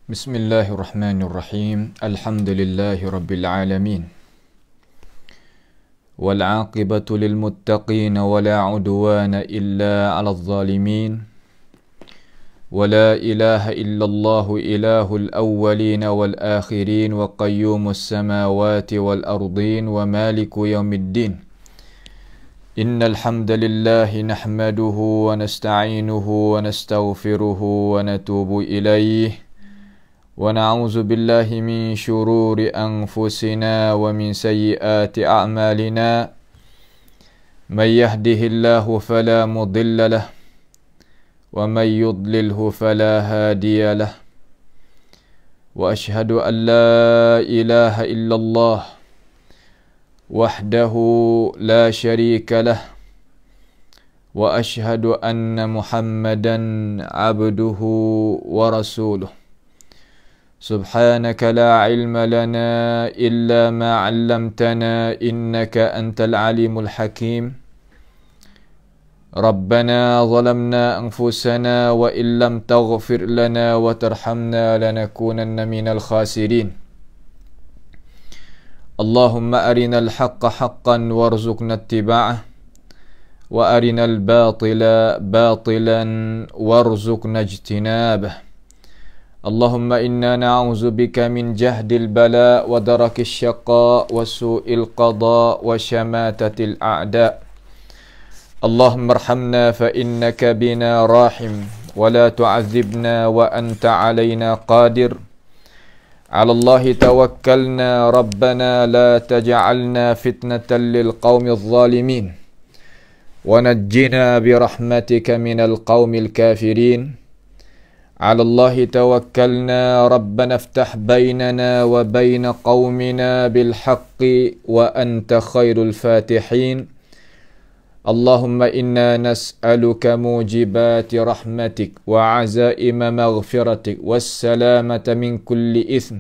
بسم الله الرحمن الرحيم الحمد لله رب العالمين والعاقبة للمتقين ولا عدوان إلا على الظالمين ولا إله إلا الله إله الأولين والآخرين وقيوم السماوات والأرضين ومالك يوم الدين إن الحمد لله نحمده ونستعينه ونستغفره ونتوب إليه ونعوذ بالله من شرور أنفسنا ومن سيئات أعمالنا من يهده الله فلا مضل له ومن يضلله فلا هادي له وأشهد أن لا إله إلا الله وحده لا شريك له وأشهد أن محمدا عبده ورسوله سبحانك لا علم لنا إلا ما علمتنا إنك أنت العليم الحكيم ربنا ظلمنا أنفسنا وإن لم تغفر لنا وترحمنا لنكونن من الخاسرين اللهم أرنا الحق حقا وارزقنا اتباعه وأرنا الباطل باطلا وارزقنا اجتنابه اللهم إنا نعوذ بك من جهد البلاء ودرك الشقاء وسوء القضاء وشماتة الأعداء اللهم ارحمنا فإنك بنا راحم ولا تعذبنا وأنت علينا قادر على الله توكلنا ربنا لا تجعلنا فتنة للقوم الظالمين ونجنا برحمتك من القوم الكافرين على الله توكلنا ربنا افتح بيننا وبين قومنا بالحق وأنت خير الفاتحين اللهم إنا نسألك موجبات رحمتك وعزائم مغفرتك والسلامة من كل إثم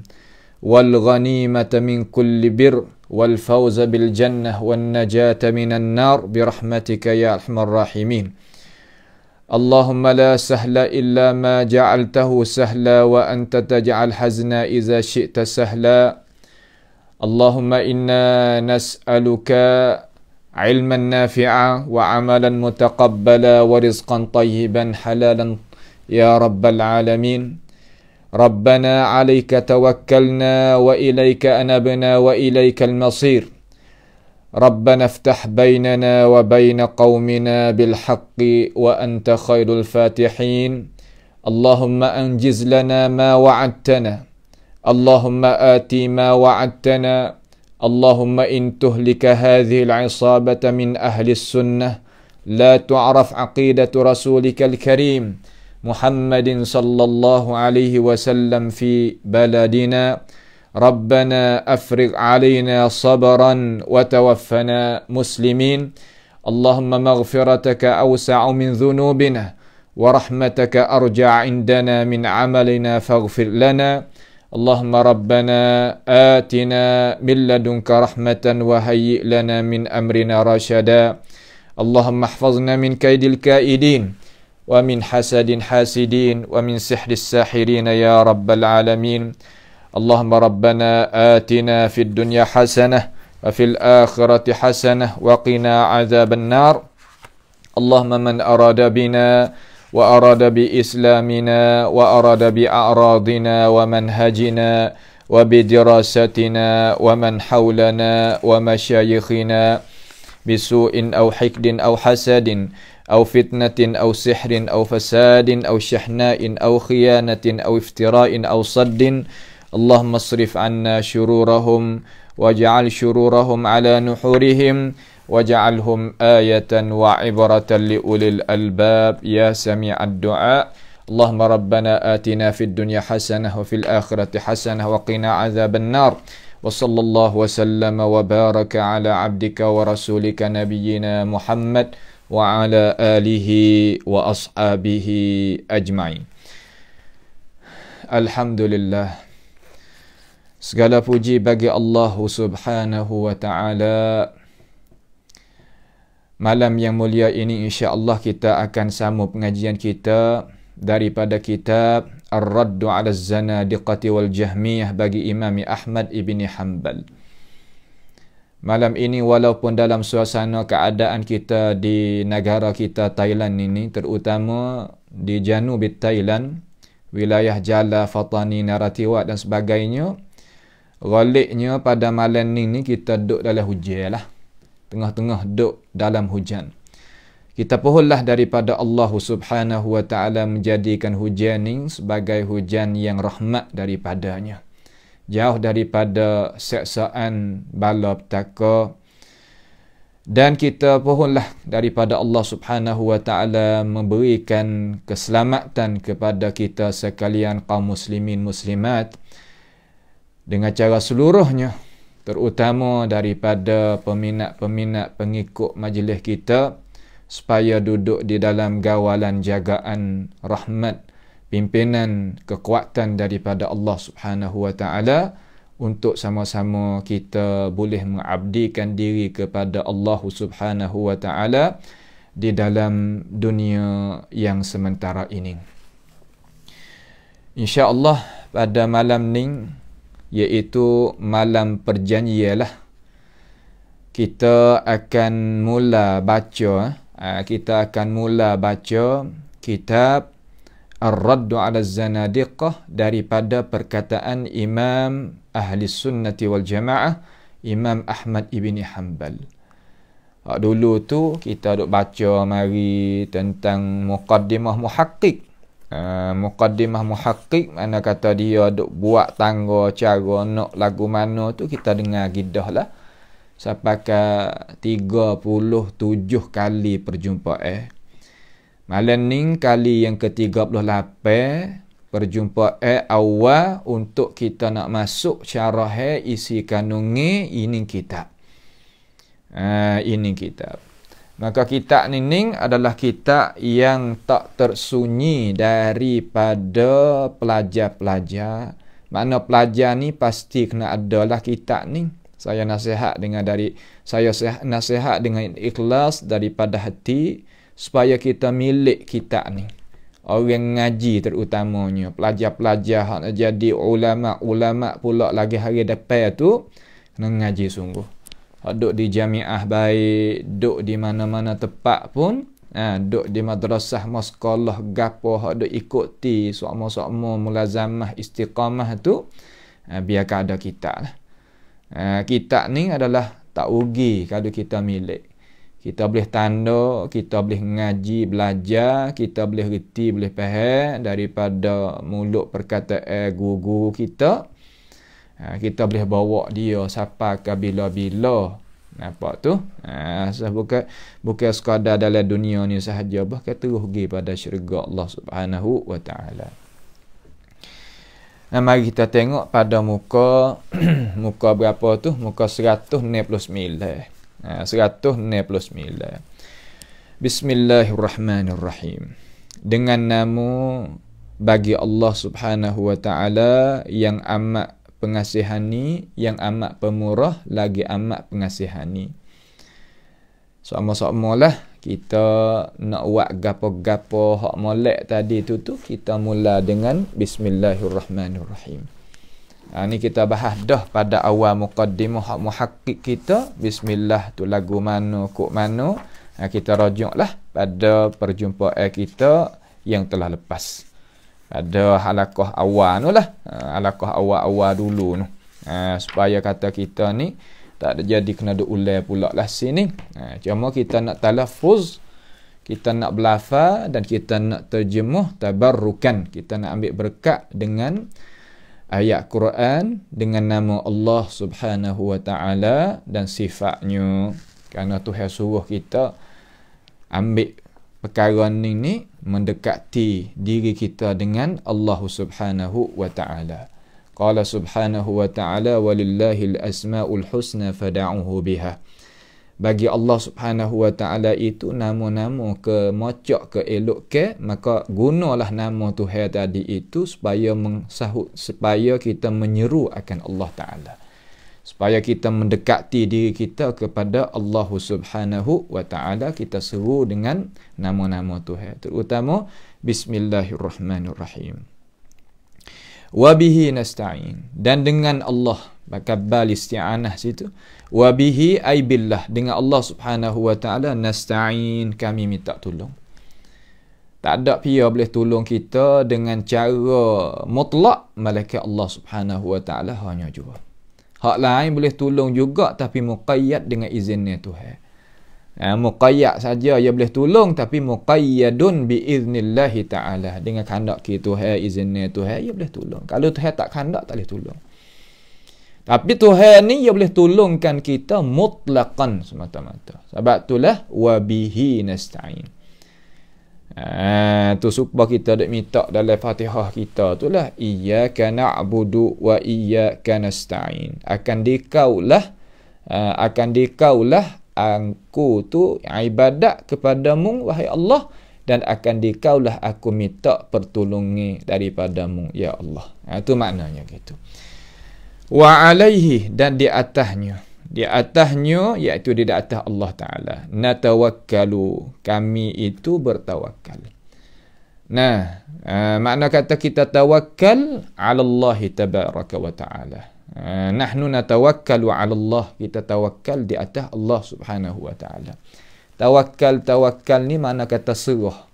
والغنيمة من كل بر والفوز بالجنة والنجاة من النار برحمتك يا أرحم الراحمين اللهم لا سهل إلا ما جعلته سهلا وأنت تجعل حزنا إذا شئت سهلا اللهم إنا نسألك علما نافعا وعملا متقبلا ورزقا طيبا حلالا يا رب العالمين ربنا عليك توكلنا وإليك أنبنا وإليك المصير ربنا افتح بيننا وبين قومنا بالحق وأنت خير الفاتحين اللهم أنجز لنا ما وعدتنا اللهم آتي ما وعدتنا اللهم إن تهلك هذه العصابة من أهل السنة لا تعرف عقيدة رسولك الكريم محمد صلى الله عليه وسلم في بلدنا ربنا أفرغ علينا صبرا وتوفنا مسلمين اللهم مغفرتك أوسع من ذنوبنا ورحمتك أرجع عندنا من عملنا فاغفر لنا اللهم ربنا آتنا من لدنك رحمة وهيئ لنا من أمرنا رشدا اللهم احفظنا من كيد الكائدين ومن حسد حاسدين ومن سحر الساحرين يا رب العالمين اللهم ربنا آتنا في الدنيا حسنة وفي الآخرة حسنة وقنا عذاب النار اللهم من أراد بنا وأراد بإسلامنا وأراد بأعراضنا ومنهجنا وبدراستنا ومن حولنا ومشايخنا بسوء أو حقد أو حسد أو فتنة أو سحر أو فساد أو شحناء أو خيانة أو افتراء أو صد اللهم اصرف عنا شرورهم واجعل شرورهم على نحورهم واجعلهم آية وعبرة لأولي الألباب يا سميع الدعاء اللهم ربنا آتنا في الدنيا حسنة وفي الآخرة حسنة وقنا عذاب النار وصلى الله وسلم وبارك على عبدك ورسولك نبينا محمد وعلى آله وأصحابه أجمعين. Alhamdulillah, segala puji bagi Allah Subhanahu wa Ta'ala. Malam yang mulia ini insya-Allah kita akan sambung pengajian kita daripada kitab Ar-Raddu 'ala Az-Zanadiqati wal Jahmiyah bagi Imam Ahmad ibn Hanbal. Malam ini walaupun dalam suasana keadaan kita di negara kita Thailand ini, terutama di Janub Thailand, wilayah Jala, Fatani, Narathiwat dan sebagainya, ghaliknya pada malam ni kita duduk dalam hujan lah. Tengah-tengah duduk dalam hujan. Kita pohonlah daripada Allah Subhanahu wa ta'ala menjadikan hujan ini sebagai hujan yang rahmat daripadanya. Jauh daripada seksaan bala petaka. Dan kita pohonlah daripada Allah Subhanahu wa ta'ala memberikan keselamatan kepada kita sekalian kaum muslimin muslimat dengan cara seluruhnya, terutama daripada peminat-peminat pengikut majlis kita, supaya duduk di dalam gawalan jagaan rahmat, pimpinan, kekuatan daripada Allah Subhanahu wa ta'ala, untuk sama-sama kita boleh mengabdikan diri kepada Allah Subhanahu wa ta'ala di dalam dunia yang sementara ini. InsyaAllah pada malam ni, iaitu malam perjanjian lah, kita akan mula baca kitab Ar-Raddu 'ala Az-Zanadiqah daripada perkataan Imam Ahli Sunnati wal Jamaah, Imam Ahmad ibn Hanbal. Dulu tu kita duk baca mari tentang Muqaddimah Muhaqqiq. Muqaddimah Muhaqqiq, mana kata dia duk buat tangga cara nak lagu mana tu, kita dengar gidah lah. Sampai ke 37 kali perjumpaan. Malam ni kali yang ke-38 perjumpaan awal untuk kita nak masuk syarah isi kanungi ini kitab. Ini kitab. Maka kitab ni adalah kitab yang tak tersunyi daripada pelajar-pelajar. Makna pelajar ni pasti kena adalah kitab ni. Saya nasihat dengan ikhlas daripada hati supaya kita milik kitab ni. Orang ngaji terutamanya, pelajar-pelajar hak nak jadi ulama pula lagi hari depan tu, kena ngaji sungguh. Hak duk di jamiah baik, duk di mana-mana tempat pun, duk di madrasah, sekolah, gapo hak duk ikuti sokmo-sokmo mulazamah istiqamah tu, biarkan ada kitab lah. Kitab ni adalah tak rugi kalau kita milik. Kita boleh tanda, kita boleh ngaji, belajar, kita boleh reti, boleh faham daripada mulut perkataan guru kita. Kita boleh bawa dia sampai ke bila-bila. Nampak tu? Bukan sekadar dalam dunia ni sahaja, bahkan terus pergi pada syurga Allah Subhanahu wa ta'ala. Mari kita tengok pada muka muka berapa tu? Muka 169. 169. Bismillahirrahmanirrahim. Dengan nama bagi Allah Subhanahu wa ta'ala yang amat pengasihani, yang amat pemurah lagi amat pengasihani. Sama-sama lah kita nak buat gapo-gapo hak molek tadi tu kita mula dengan Bismillahirrahmanirrahim. Ni kita bahas dah pada awal muqaddimah hak muhaqqiq kita. Bismillah tu lagu mana, kok mana. Kita rujuklah pada perjumpaan kita yang telah lepas. Pada halaqah awal tu lah. Halaqah awal-awal dulu tu. Supaya kata kita ni tak ada jadi kena duk ulang pula lah sini. Cuma kita nak talaffuz, kita nak belafaz dan kita nak terjemuh tabarrukan. Kita nak ambil berkat dengan ayat Quran dengan nama Allah Subhanahu wa ta'ala dan sifatnya. Kerana Tuhan suruh kita ambil perkara ni mendekati diri kita dengan Allah Subhanahu wa ta'ala. Qala subhanahu wa ta'ala walillahil asma'ul husna fada'uhu biha. Bagi Allah Subhanahu wa ta'ala itu nama-nama ke mocok ke elok ke, maka gunalah nama Tuhan tadi itu supaya supaya kita menyeru akan Allah Ta'ala. supaya kita mendekati diri kita kepada Allah Subhanahu wa taala. Kita seru dengan nama-nama Tuhan, terutama Bismillahirrahmanirrahim. Wa bihi nasta'in, dan dengan Allah, bakal isti'anah situ. Wa bihi ay billah, dengan Allah Subhanahu wa taala, nasta'in, kami minta tolong. Tak ada pihak boleh tolong kita dengan cara mutlak malaikat Allah Subhanahu wa taala hanya jua. Hak lain boleh tolong juga, tapi muqayyad dengan izinnya Tuhan. Muqayyad saja ia boleh tolong, tapi muqayyadun biiznillahi ta'ala, dengan kehendak Tuhan, izinnya Tuhan ia boleh tolong. Kalau Tuhan tak kehendak, tak boleh tolong. Tapi Tuhan ni ia boleh tolongkan kita mutlaqan semata-mata. Sebab itulah wa bihi nasta'in. Tu supaya kita dak minta dalam Fatihah kita itulah iyyaka na'budu wa iyyaka nasta'in. Akan dikaulah aku tu ibadat kepadamu wahai Allah, dan akan dikaulah aku minta pertolongan daripadamu ya Allah. Itu maknanya gitu. Wa alaihi, dan di atasnya iaitu di atas Allah Ta'ala, natawakkalu, kami itu bertawakal. Nah, makna kata kita tawakal ala Allah tabaraka wa ta'ala. Nahnu natawakkalu ala Allah, kita tawakal di atas Allah Subhanahu wa ta'ala. Tawakal ni makna kata serah.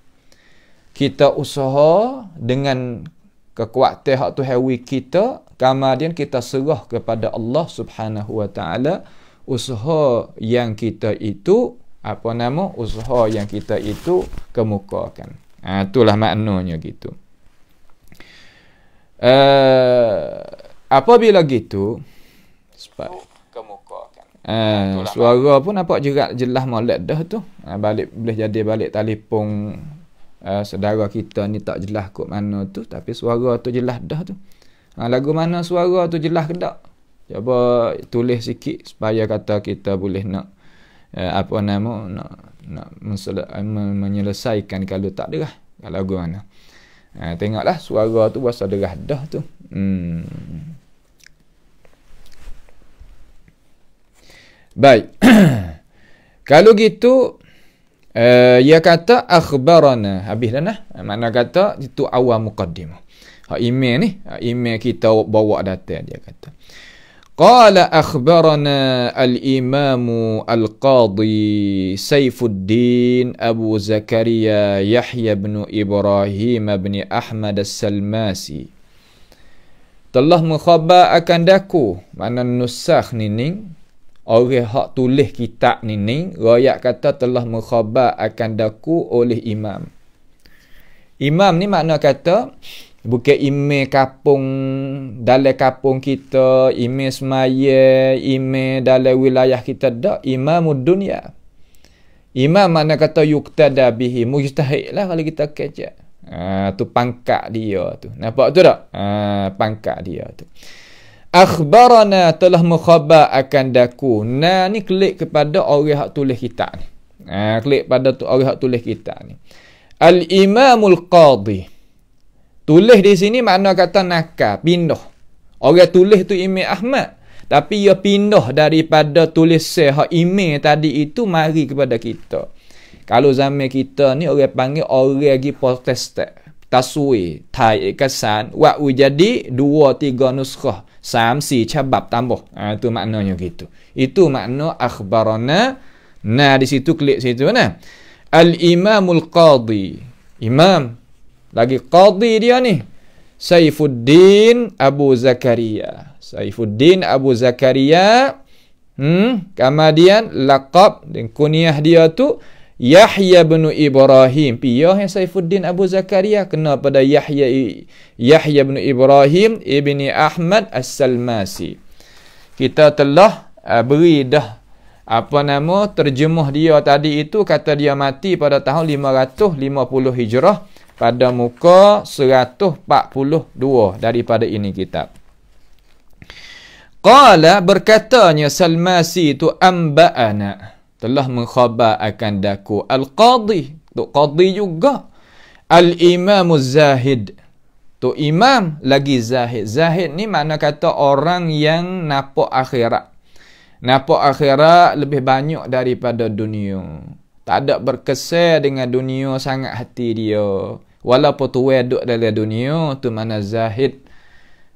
Kita usaha dengan kekuatan hak Tuhan kita, kemudian kita serah kepada Allah Subhanahu wa taala usaha yang kita itu usaha yang kita itu kemukakan. Itulah maknanya gitu. Apabila gitu kemukakan. Suara pun nampak juga jelas molek dah tu. Boleh jadi balik telefon saudara kita ni tak jelas kok mana tu, tapi suara tu jelas dah tu. Lagu mana suara tu jelas ke tak? Cuba tulis sikit supaya kata kita boleh nak menyelesaikan kalau tak derah. Kalau lagu mana. Tengoklah suara tu berasa derah dah tu. Baik. Kalau gitu ia kata akhbarana, habis dah nah. Makna kata itu awal muqaddimah. Email kita bawa data, dia kata qala akhbarana al-imam al-qadi Saifuddin Abu Zakaria Yahya bin Ibrahim bin Ahmad as-Salmasi telah mengkhabar akan daku, mana nusakh ni orang hak tulis kitab ni riwayat kata telah mengkhabar akan daku oleh imam. Imam ni makna kata bukan imam kampung, dalam kampung kita, imam semaya, imam dalam wilayah kita, dak, imamud dunia. Imam makna kata yuqtada bihi, mujtahid lah kalau kita kecek. Tu pangkat dia tu. Nampak tu tak? Pangkat dia tu. Akhbarana, telah mukhabar akan daku. Nah ni klik kepada orang hak tulis kitab ni. Klik pada orang hak tulis kitab ni. Al-Imamul Qadi. Tulis di sini makna kata nakal, pindah. Orang tulis tu Imam Ahmad, tapi ia pindah daripada tulis hak Imam tadi itu mari kepada kita. Kalau zaman kita ni orang panggil orang lagi Protestan. Taswir, thai kesan, wa jadi 2-3 nuskhah, samsi cabab tambah. Itu maknanya gitu. Itu makna akhbarana. Nah di situ klik situ nah. Al-Imamul Qadi. Imam lagi qadi dia ni. Saifuddin Abu Zakaria. Saifuddin Abu Zakaria. Kemudian laqab dan kunyah dia tu Yahya bin Ibrahim. Piyah yang Saifuddin Abu Zakaria kena pada Yahya bin Ibrahim ibni Ahmad as-Salmasi. Kita telah beri dah terjemah dia tadi itu, kata dia mati pada tahun 550 Hijrah pada muka 142 daripada ini kitab. Qala, berkatanya Salmasi itu amba'ana, telah mengkhabar akan daku al-qadi, tu qadi juga, al-imamuz zahid, Tu imam lagi zahid. Zahid ni makna kata orang yang nampak akhirat. Nampak akhirat lebih banyak daripada dunia. Tak ada berkesan dengan dunia sangat hati dia. Walaupun tu duduk dalam dunia, tu mana zahid.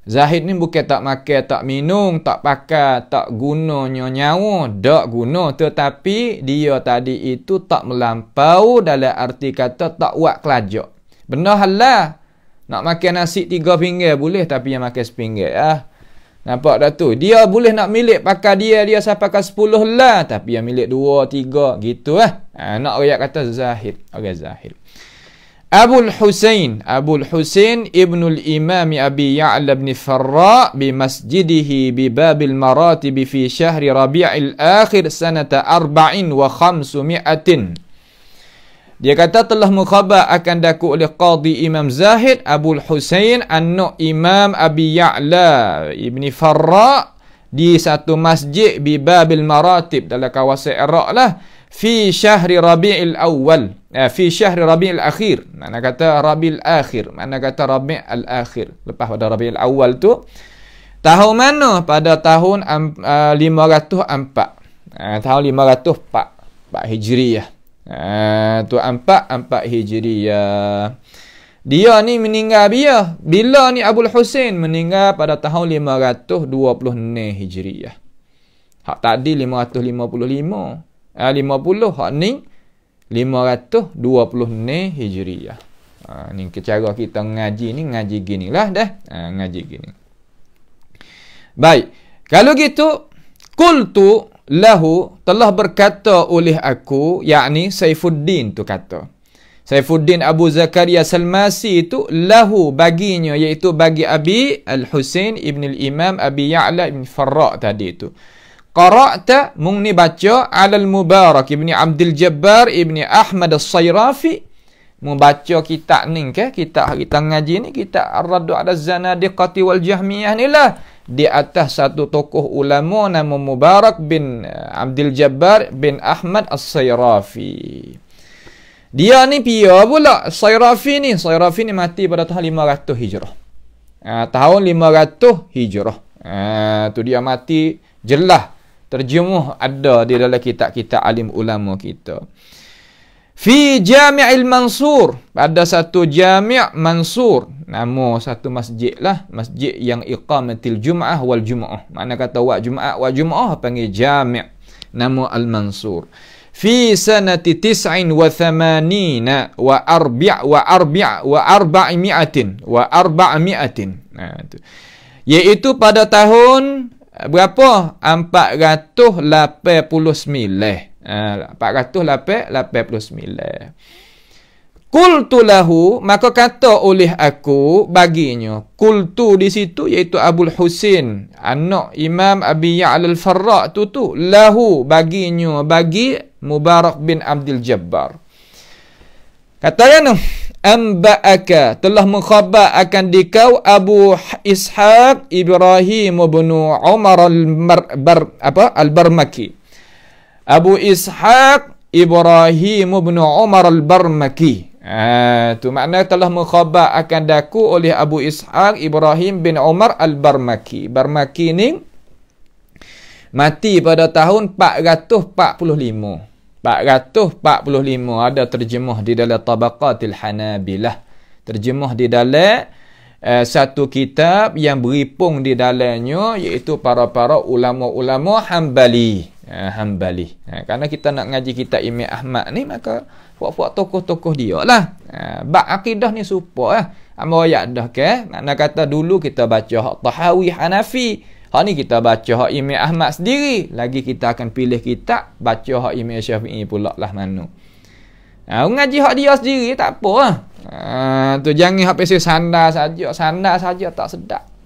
Zahid ni bukan tak makan, tak minum, tak pakai, tak gunanya nyawa. Tak guna. Tetapi dia tadi itu tak melampau dalam arti kata tak buat kelajak. Benar halal. Nak makan nasi 3 pinggir boleh, tapi yang makan sepinggir. Nampak dah tu. Dia boleh nak milik pakai dia sampai ke 10 lah. Tapi yang milik 2, 3. Gitu lah. Nak rakyat kata zahid. Orang zahid. Abul Husain ibnul Imam Abi Ya'la bin Farra bi masjidihi bi Babil Maratib fi syahri Rabi'il Akhir sanata 4 wa 500. Dia kata telah mukhabar akan daku oleh Qadi Imam Zahid Abul Husain anak Imam Abi Ya'la Ibni Farra di satu masjid di Babil Maratib dalam kawasan Iraq lah fi syahri Rabi'il Awal fi syahri Rabi'il Akhir. Mana kata Rabi'il Akhir, mana kata Rabi'il Akhir. Lepas pada Rabi'il Awal tu tahun mana? Pada tahun 504. Tahun 504 Hijriyah. Tu 4 Hijriyah. Dia ni meninggal bila ni Abul Husain meninggal pada tahun 526 Hijriyah. Hak tadi 555. 50 hak ni 526 Hijriyah. Ni cara kita ngaji ni ngaji ginilah dah. Ngaji gini. Baik. Kalau gitu qultu lahu telah berkata oleh aku, yakni Saifuddin tu kata. Saifuddin Abu Zakaria Salmasi itu lahu baginya, iaitu bagi Abi Al-Husain ibn al-Imam Abi Ya'la ibn Farra tadi itu. Qara'ta mung ni baca ala al-Mubarak ibn Abdul Jabbar ibn Ahmad As-Sayrafi. Mung baca kitab ni ke, kitab kita ngaji ni, kitab Ar-Raddu 'ala Az-Zanadiqati wal Jahmiyah ni lah. Di atas satu tokoh ulama nama Mubarak bin Abdul Jabbar bin Ahmad As-Sayrafi. Dia ni pia pula Sayrafi ni mati pada tahun 500 Hijrah. Tahun 500 Hijrah. Tu dia mati jelas. Terjemuh ada di dalam kitab-kitab alim ulama kita. Fi Jami'il Mansur, pada satu Jami' Mansur, nama satu masjid lah, masjid yang iqamatil Jum'ah wal Jum'ah. Makna kata wa Jum'ah panggil Jami', nama Al-Mansur. Fi sanati 89 wa 400. Iaitu pada tahun berapa? 489. 489. Qultu lahu, maka kata oleh aku baginya. Qultu di situ iaitu Abul Husain anak Imam Abi Ya'la Al-Farra tu lahu baginya, bagi Mubarak bin Abdul Jabbar. Katanya amba'aka telah mengkhabar akan dikau Abu Ishaq Ibrahim bin Umar Al-Barmaki. Abu Ishaq Ibrahim bin Umar Al-Barmaki. Tu makna telah mengkhabar akan daku oleh Abu Ishaq Ibrahim bin Umar Al-Barmaki. Barmaki ni mati pada tahun 445. 445 ada terjemah di dalam Tabaqatil Hanabilah. Terjemah di dalam satu kitab yang beripung di dalamnya iaitu para ulama-ulama Hambali. Kerana kita nak ngaji kitab Imam Ahmad ni, maka buat tokoh-tokoh dia lah. Bab akidah ni supaya lah. Amba ayat dah ke? Makna kata dulu kita baca hak Tahawi Hanafi. Hak ni kita baca hak Imam Ahmad sendiri. Lagi kita akan pilih kitab baca hak Imam Syafi'i pula lah mana. Ngaji hak dia sendiri tak apa lah. Tu jangan hak pasal sandar saja tak sedap.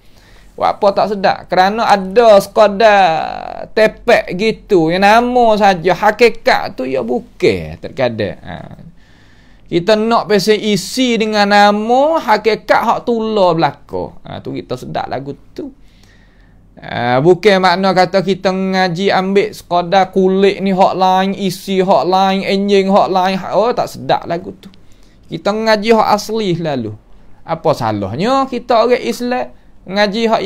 Apa tak sedap? Kerana ada sekadar tepek gitu yang nama saja, hakikat tu ya bukan terkadang. Kita nak pasal isi dengan nama, hakikat hak tular belaka. Tu kita sedap lagu tu. Bukan makna kata kita ngaji ambil sekadar kulit ni hak lain, isi hak lain, enjing hak lain. Oh tak sedap lagu tu. Kita ngaji hak asli lalu. Apa salahnya kita orang Islam ngaji hak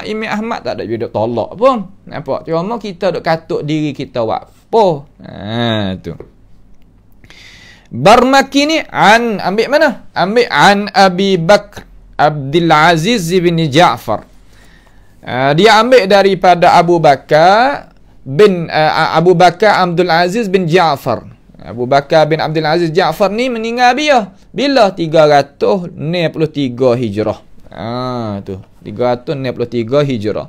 Imam Ahmad tak ada duduk tolak pun. Nampak? Cuma kita duk katuk diri kita buat apa. Tu. Barmaki ni ambil mana? Ambil an Abi Bakr Abdul Aziz bin Ja'far. Dia ambil daripada Abu Bakar Abdul Aziz bin Ja'far. Abu Bakar bin Abdul Aziz Ja'far ni meninggal bila 363 Hijrah. Tu 363 Hijrah.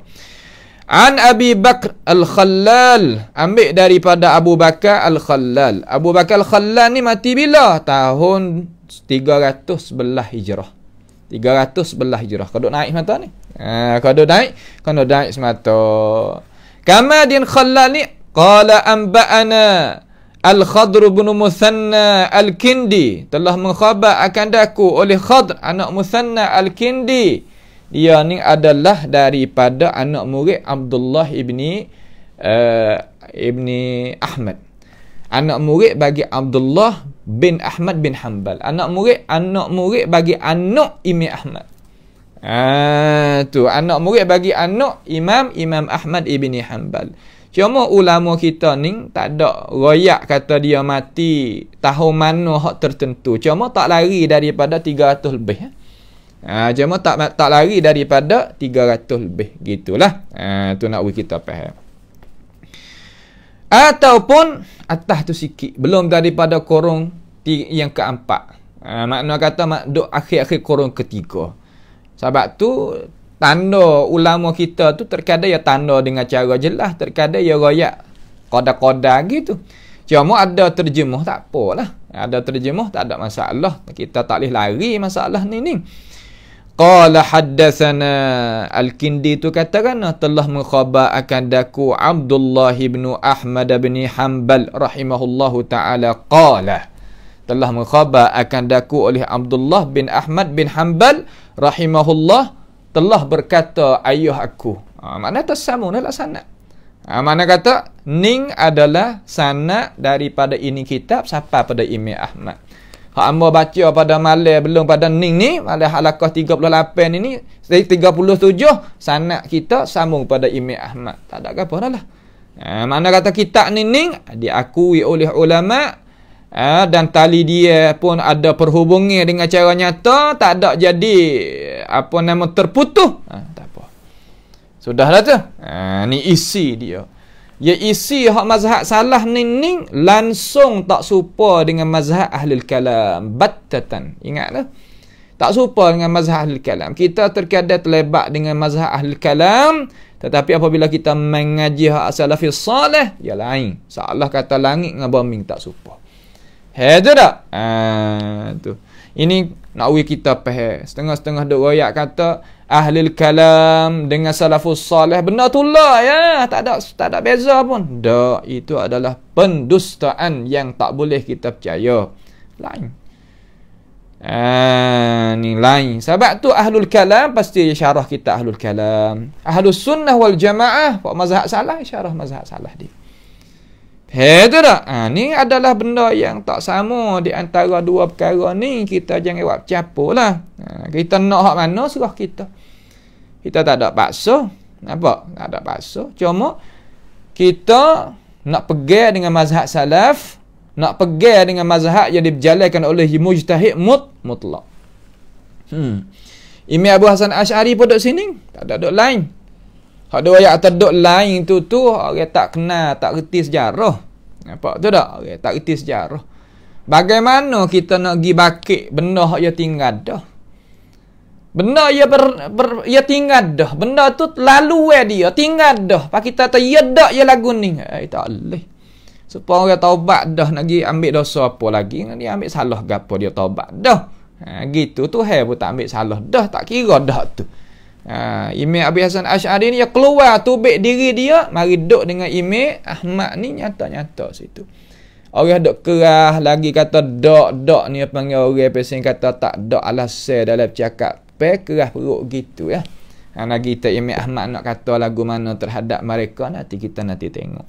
An Abi Bakr Al-Khallal, ambil daripada Abu Bakar Al-Khallal. Abu Bakar Al-Khallal ni mati bila? Tahun 311 Hijrah. 311 Hijrah. Kau duk naik semata ni. Kau duk naik semata. Kamadin Khallal ni qala anba'ana Al-Khadr bin Muthanna Al-Kindi, telah mengkhabar akan daku oleh Khadr anak Muthanna Al-Kindi. Dia ni adalah daripada anak murid Abdullah ibni Ahmad. Anak murid bagi Abdullah bin Ahmad bin Hanbal. Anak murid bagi anak Imam Ahmad. Tu anak murid bagi anak Imam Ahmad ibni Hanbal. Cuma ulama kita ni tak ada royak kata dia mati tahun mana hak tertentu. Cuma tak lari daripada 300 lebih. Cuma tak lari daripada 300 lebih. Gitulah. Tu nak kita faham. Ataupun atas tu sikit, belum daripada korong yang keempat. Makna kata duk akhir-akhir korong ketiga. Sebab tu tanda ulama kita tu terkadang ya tanda dengan cara jelas, terkadang ya royak koda-koda gitu. Cuma ada terjemah tak apalah. Ada terjemah tak ada masalah. Kita tak boleh lari masalah ni. Qala haddatsana Al-Kindi tu katakan telah mengkhabar akan daku Abdullah bin Ahmad bin Hanbal rahimahullahu taala qala, telah mengkhabar akan daku oleh Abdullah bin Ahmad bin Hanbal rahimahullah telah berkata ayuh aku. Makna tersamun dalam sanad. Makna kata ning adalah sanad daripada ini kitab sampai pada Imam Ahmad. Hak hamba baca pada malam belum pada ning ni, malam halaqah 38 ini 37 sanad kita sambung pada Imam Ahmad. Tak ada apa dah lah. Makna kata kitab ni ning diakui oleh ulama. Dan tali dia pun ada perhubungan dengan cara nyata, tak ada jadi apa nama terputus. Tak apa. Sudahlah tu. Ni isi dia. Ya isi hak mazhab salah ni langsung tak serupa dengan mazhab ahlul kalam battatan. Ingatlah. Tak serupa dengan mazhab ahlul kalam. Kita terkadang terlibat dengan mazhab ahlul kalam, tetapi apabila kita mengaji hak salafis salih, ya lain. Salah kata langit dengan bumi tak serupa. Tu tak? Tu. Ini nak kita faham. Setengah-setengah duk royak kata ahlul kalam dengan salafus salih benda tu lah ya. Tak ada beza pun. Dak, itu adalah pendustaan yang tak boleh kita percaya. Lain. Ni lain. Sebab tu ahlul kalam pasti syarah kita ahlul kalam. Ahlus sunnah wal jamaah pak mazhab salah, syarah mazhab salah dia. Itu tak? Ni adalah benda yang tak sama di antara dua perkara ni. Kita jangan buat campur lah. Kita nak hak mana serah kita. Kita tak ada paksa. Nampak? Tak ada paksa. Cuma kita nak pegang dengan mazhab salaf, nak pegang dengan mazhab yang diberjalankan oleh mujtahid mutlak. Imam Abu Hasan Asy'ari pun duduk sini. Tak ada duduk lain. Hak dua ayat terduk lain tu orang tak kenal, tak reti sejarah. Nampak tu tak? Orang tak reti sejarah. Bagaimana kita nak pergi bakit benda hak dia tinggal dah? Benda dia tinggal dah. Benda tu lalu dia tinggal dah. Pak kita tu ya dak ya lagu ni. Tak boleh. Supaya orang taubat dah nak pergi ambil dosa apa lagi? Dia ambil salah gapo dia taubat dah. Gitu tu pun tak ambil salah dah, tak kira dah tu. Imam Abi Hasan Asy'ari ni dia keluar tubik diri dia, mari duduk dengan Imam Ahmad ni nyata-nyata situ. Orang duk kerah lagi kata dak ni panggil orang pesing kata tak dak alasan dalam cakap kerah perut gitu ya. Lagi kita Imam Ahmad nak kata lagu mana terhadap mereka nanti kita tengok.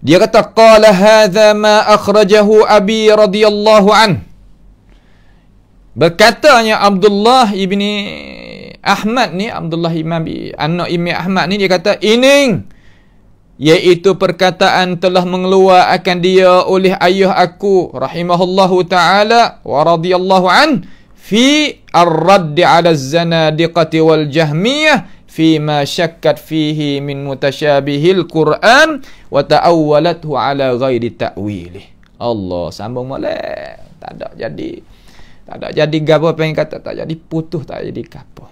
Dia kata qala hadza ma akhrajahu abi radhiyallahu an. Berkatanya Abdullah ibni Ahmad ni, Abdullah anak Imam Ahmad ni, dia kata, ining, iaitu perkataan telah mengeluar akan dia oleh ayah aku rahimahullahu ta'ala wa radiyallahu an fi ar-radd 'ala az-zanadiqati wal jahmiyah fi ma syakkat fihi min mutasyabihil Quran wa ta'awwalathu 'ala ghairi ta'wilih. Allah, sambung molek. Tak ada jadi gapo pengen kata, tak jadi putus, tak jadi gapo.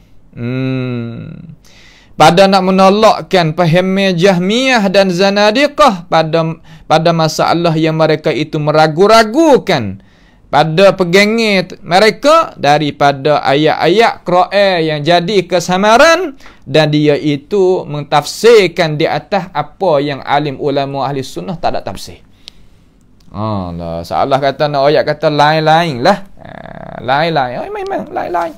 Pada nak menolakkan faham Jahmiyah dan Zanadiqah pada masalah yang mereka itu meragu-ragukan pada pegangan mereka daripada ayat-ayat Quran yang jadi kesamaran, dan dia itu mentafsirkan di atas apa yang alim ulama ahli sunnah tak ada tafsir. Allah, salah kata nak ayat kata lain-lain lah. Lain-lain. Memang lain-lain.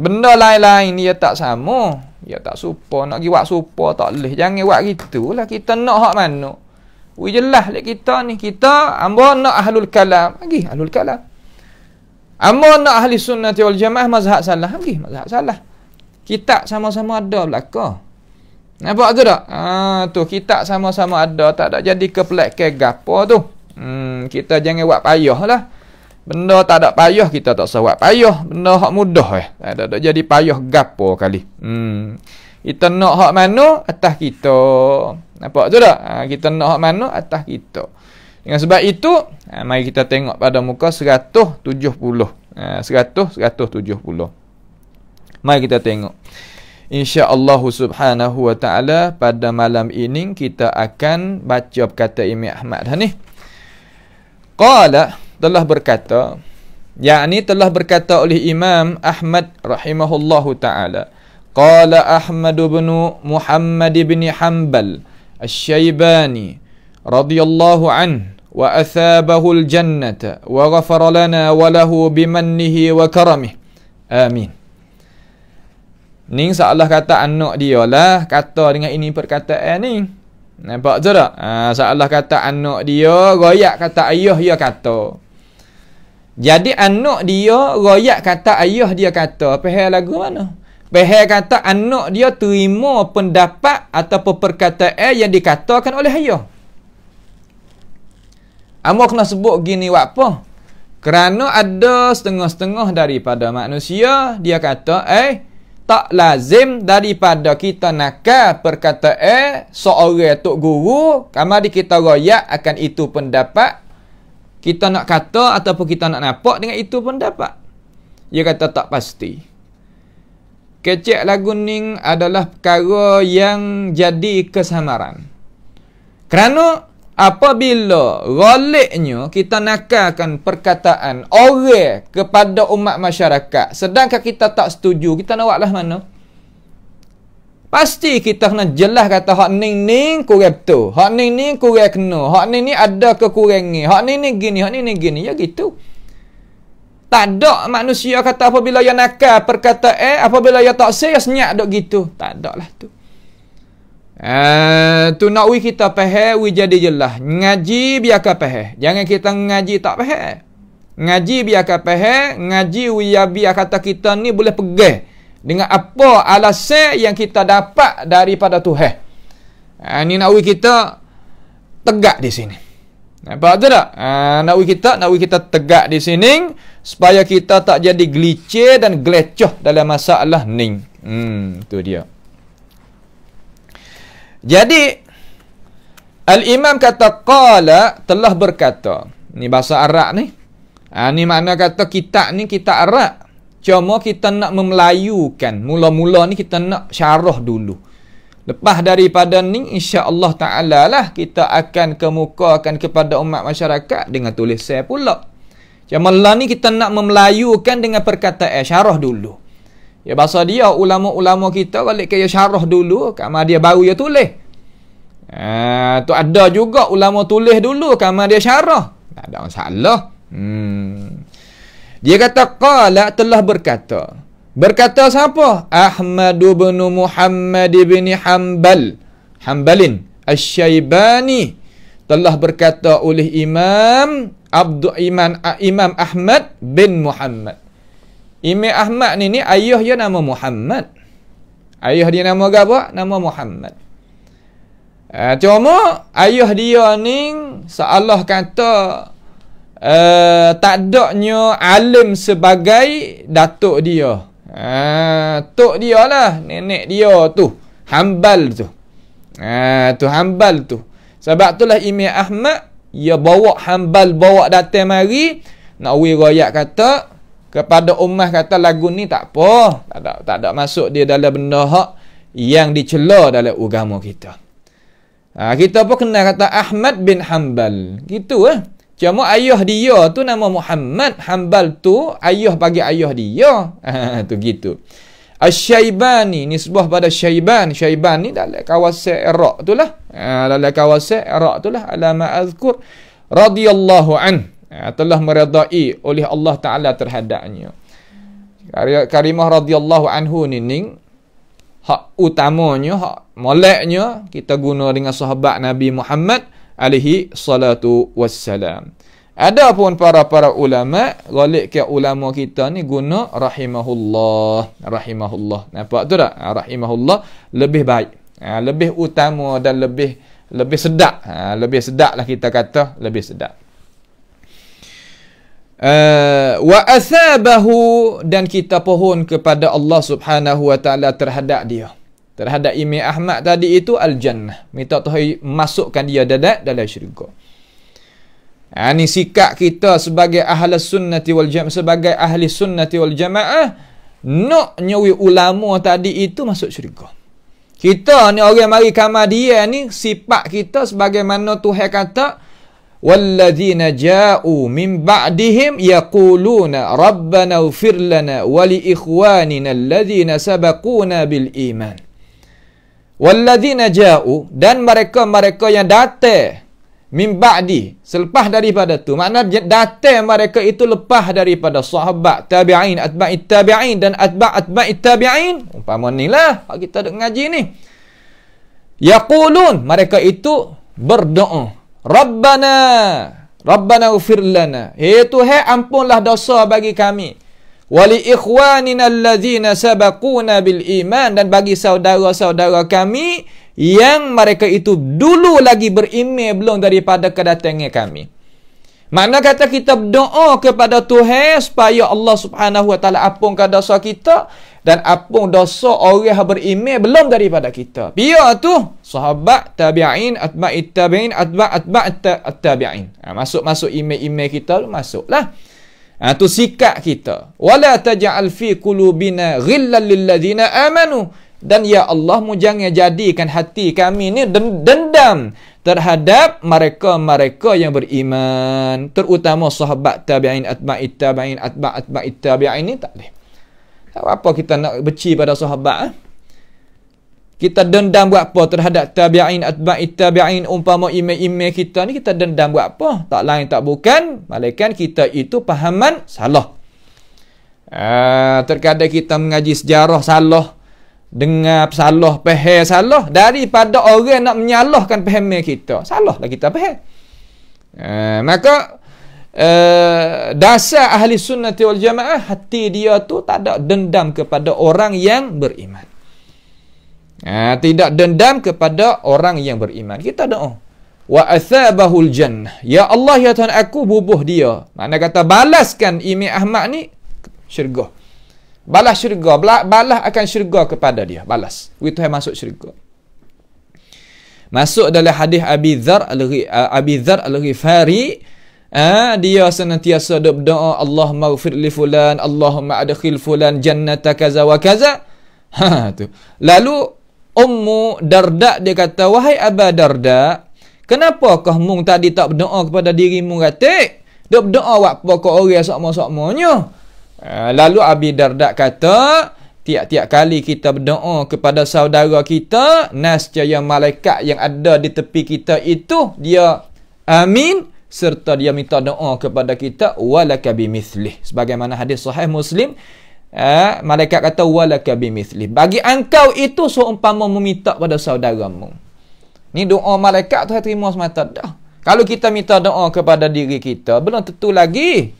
Benda lain-lain dia tak sama. Dia tak serupa. Nak pergi buat serupa tak boleh. Jangan buat gitu lah. Kita nak hak mana. Jelas lah kita ni. Kita amba nak ahlul kalam. Lagi ahlul kalam. Amba nak ahli sunnati wal jamaah mazhab salah. Lagi mazhab salah. Kita sama-sama ada belakang. Nampak tu tak? Tu kita sama-sama ada. Tak ada jadi kepelak ke gapo tu. Kita jangan buat payah lah. Benda tak ada payah, kita tak usah buat payah. Benda hak mudah tak ada jadi payah gapo kali. Kita nak hak mana atas kita. Nampak tu tak? Kita nak hak mana atas kita. Dengan sebab itu, mari kita tengok pada muka 170. 170. Mari kita tengok. InsyaAllah subhanahu wa ta'ala pada malam ini kita akan baca kata Imam Ahmad ni. Qala, telah berkata, yakni telah berkata oleh Imam Ahmad rahimahullahu ta'ala. Qala Ahmad bin Muhammad bin Hanbal Asy-Syaibani radhiyallahu an wa athabahu al-jannata wa ghafara lana wa lahu bimannihi wa karamih. Amin. Ni seolah kata anak dia lah kata dengan ini perkataan ni. Nampak tu tak? Seolah kata anak dia royak kata ayah dia kata. Jadi anak dia royak kata ayah dia kata. Faham lagu mana? Faham kata anak dia terima pendapat ataupun perkataan yang dikatakan oleh ayah. Amo kena sebut gini buat apa? Kerana ada setengah-setengah daripada manusia dia kata tak lazim daripada kita nakal perkataan seorang tok guru, kamari kita royak akan itu pendapat. Kita nak kata ataupun kita nak nampak dengan itu pendapat. Dia kata tak pasti. Kecek lagu ni adalah perkara yang jadi kesamaran. Kerana apabila ghaliknya kita nakalkan perkataan orang kepada umat masyarakat, sedangkan kita tak setuju, kita nak buatlah mana? Pasti kita kena jelas kata hak ning kurang betul, hak ning kurang kena, hak ning ada kekurangan, hak ning gini, hak ning gini, ya gitu. Tak ada manusia kata apabila ia nakal perkataan, apabila ia tak senyap dok gitu. Tak ada lah tu. Tu nak kita faham, jadi jelas. Ngaji biarkan faham. Jangan kita ngaji tak faham. Ngaji biarkan faham, ngaji biar kata kita ni boleh pegang dengan apa alasan yang kita dapat daripada Tuhan. Ni nak kita tegak di sini. Nampak tu tak? Nak kita tegak di sini supaya kita tak jadi glitch dan gelecoh dalam masalah ni. Tu dia. Jadi Al-Imam kata qala, telah berkata. Ni bahasa Arab ni. Ni makna kata kita ni kita Arab. Cuma kita nak memelayukan. Mula-mula ni kita nak syarah dulu. Lepas daripada ni insya-Allah taala lah kita akan kemukakan kepada umat masyarakat dengan tulisan pula. Cuma lah ni kita nak memelayukan dengan perkataan syarah dulu. Ya bahasa dia ulama-ulama kita balik kaya syarah dulu, kamar dia baru dia tulis. Tu ada juga ulama tulis dulu, kamar dia syarah. Tak ada masalah. Dia kata qala, telah berkata. Berkata siapa? Ahmad bin Muhammad bin Hanbalin Asy-Syaibani. Telah berkata oleh Imam Imam Ahmad bin Muhammad. Imam Ahmad ni ayah dia nama Muhammad. Ayah dia nama apa? Nama Muhammad. Cuma ayah dia ni seolah kata tak adanya alim sebagai datuk dia. Tok dia lah, nenek dia tu, Hanbal tu. Tu Hanbal tu. Sebab itulah Imam Ahmad dia bawa Hanbal bawa datang mari nak riwayat kata kepada ummah kata lagu ni tak apa, tak ada masuk dia dalam benda hak yang dicela dalam agama kita. Kita pun kenal kata Ahmad bin Hanbal. Gitu Cuma ayah dia tu nama Muhammad, Hanbal tu ayah bagi ayah dia. Tu gitu. Asy-Syaibani nisbah pada Syaiban. Syaiban ni dalam kawasan Iraq tu lah. Dalam kawasan Iraq tu lah. Alama azkur radhiyallahu an. Telah meredai oleh Allah Ta'ala terhadapnya. Karimah radhiyallahu anhu ni hak utamanya, hak moleknya kita guna dengan sahabat Nabi Muhammad alaihi salatu wassalam. Adapun para ulama, galik ke ulama kita ni guna rahimahullah. Nampak tu tak? Rahimahullah lebih baik. Lebih utama dan lebih sedap. Lebih sedap lah kita kata, lebih sedap. Wa athabahu, dan kita pohon kepada Allah Subhanahu wa taala terhadap dia. Terhadap Imam Ahmad tadi itu al-jannah. Minta Tuhan masukkan dia dalam syurga. Ini sikap kita sebagai ahli sunnati wal jamaah, sebagai ahli sunnati wal jamaah, nak nyawi ulama tadi itu masuk syurga. Kita ni orang mari kamar dia ni, sifat kita sebagaimana Tuhan kata, walladzina ja'u min ba'dihim yaquluna rabbana ighfir lana wa li ikhwanina alladzina sabaquna bil iman. Walladzina ja'u, dan mereka-mereka yang datang min ba'di, selepas daripada tu, makna datang mereka itu lepas daripada sahabat, tabi'in, atba'it tabi'in dan atba'it tabi'in. Umpama ni lah kita duk ngaji ni. Yaqulun, mereka itu berdoa, Rabbana ighfir lana, Tuhan ampunlah dosa bagi kami. Wali ikhwanina alladzina sabaquna bil iman, dan bagi saudara-saudara kami yang mereka itu dulu lagi beriman belum daripada kedatangan kami. Makna kata kita berdoa kepada Tuhan supaya Allah Subhanahu wa taala ampunkan dosa kita dan ampun dosa orang yang beriman belum daripada kita. Biar tu sahabat, tabi'in, atba'it tabi'in, atba'at tabi'in. Masuk imam-imam kita tu masuklah. Tu sikap kita. Wala taj'al fi qulubina ghillan lil ladzina amanu, dan ya Allah mu jangan jadikan hati kami ni dendam terhadap mereka-mereka yang beriman, terutama sahabat tabi'in, atba'it tabi'in, atba'it tabi'in ni tak boleh. Apa kita nak benci pada sahabat? Kita dendam buat apa terhadap tabi'in, atba'it tabi'in, umpama imam-imam kita ni kita dendam buat apa? Tak lain tak bukan, malaikat kita itu pahaman salah. Terkadang kita mengaji sejarah salah, dengar salah, faham salah, daripada orang nak menyalahkan fahaman kita. Salahlah kita faham. Maka dasar ahli sunnati wal jamaah, hati dia tu tak ada dendam kepada orang yang beriman. Tidak dendam kepada orang yang beriman. Kita doa, wa athabahul jannah, ya Allah ya Tuhan aku bubuh dia. Makna kata balaskan Imam Ahmad ni syurga. Balas syurga, balas akan syurga kepada dia, balas. Itu masuk syurga. Masuk dalam hadis Abi Dzar Al-Ghifari, dia senantiasa berdoa, Allahumma ighfir li fulan, Allahumma adkhil fulan jannata kaza wa kaza. Tu. Lalu Ummu Darda dia kata, wahai Aba Darda, kenapakah mung tadi tak berdoa kepada dirimu katik? Dia berdoa apa ke orang sama-samanya? Lalu Abi Darda kata, tiap-tiap kali kita berdoa kepada saudara kita, nascaya malaikat yang ada di tepi kita itu dia amin, serta dia minta doa kepada kita, walaka bimithlih. Sebagaimana hadis sahih Muslim, malaikat kata walaka bimithlih, bagi engkau itu seumpama meminta pada saudaramu. Ni doa malaikat tu terima semata dah. Kalau kita minta doa kepada diri kita, belum tentu lagi.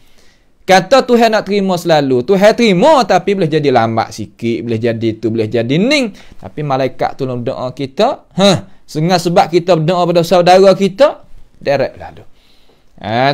Kata Tuhan nak terima selalu. Tuhan terima tapi boleh jadi lambat sikit. Boleh jadi tu, boleh jadi ning. Tapi malaikat tolong doa kita. Dengan sebab kita berdoa pada saudara kita, direct lalu.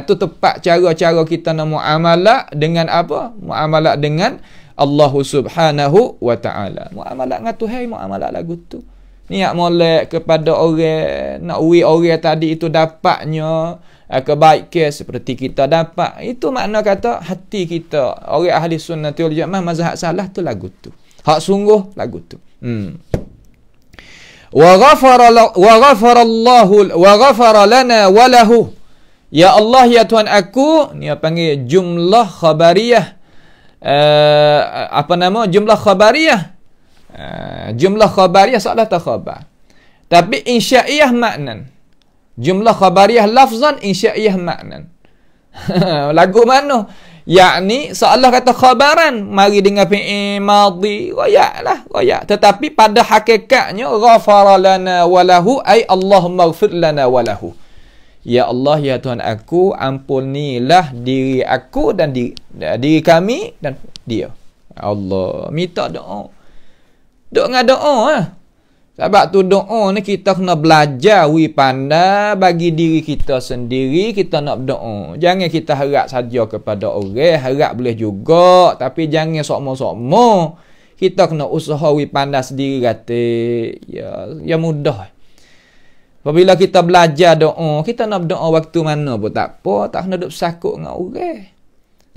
Itu tepat cara-cara kita nak muamalah dengan apa? Muamalah dengan Allah Subhanahu wa ta'ala. Muamalah dengan Tuhan, muamalah lagu tu. Niat molek kepada orang, nak uwi orang tadi itu dapatnya kebaikan seperti kita dapat. Itu makna kata hati kita. Orang ahli sunnah wal jamaah mazhab salah tu lagu tu. Hak sungguh lagu tu. Wa ghafara lana wa lahu. Ya Allah, ya Tuhan aku, ni panggil jumlah khabariyah. Jumlah khabariyah. Jumlah khabariyah salah tak khabar. Tapi insya'iyah maknan. Jumlah khabariyah lafzan, insya'iyah maknan. Lagu mana? Yakni seolah kata khabaran, mari dengan fi'il madhi, royak. Tetapi pada hakikatnya ghafara lana walahu, ay Allahumma ighfir lana walahu. Ya Allah, ya Tuhan aku, ampunilah diri aku dan diri kami dan dia. Allah, minta doa. Doa dengan doa lah. Sebab tu doa ni kita kena belajar pandai bagi diri kita sendiri. Kita nak berdoa. Jangan kita harap saja kepada orang. Harap boleh juga. Tapi jangan sokmo-sokmo. Kita kena usaha pandai sendiri kata. Ya mudah. Apabila kita belajar doa, kita nak berdoa waktu mana pun tak apa. Tak kena duduk sakut dengan orang.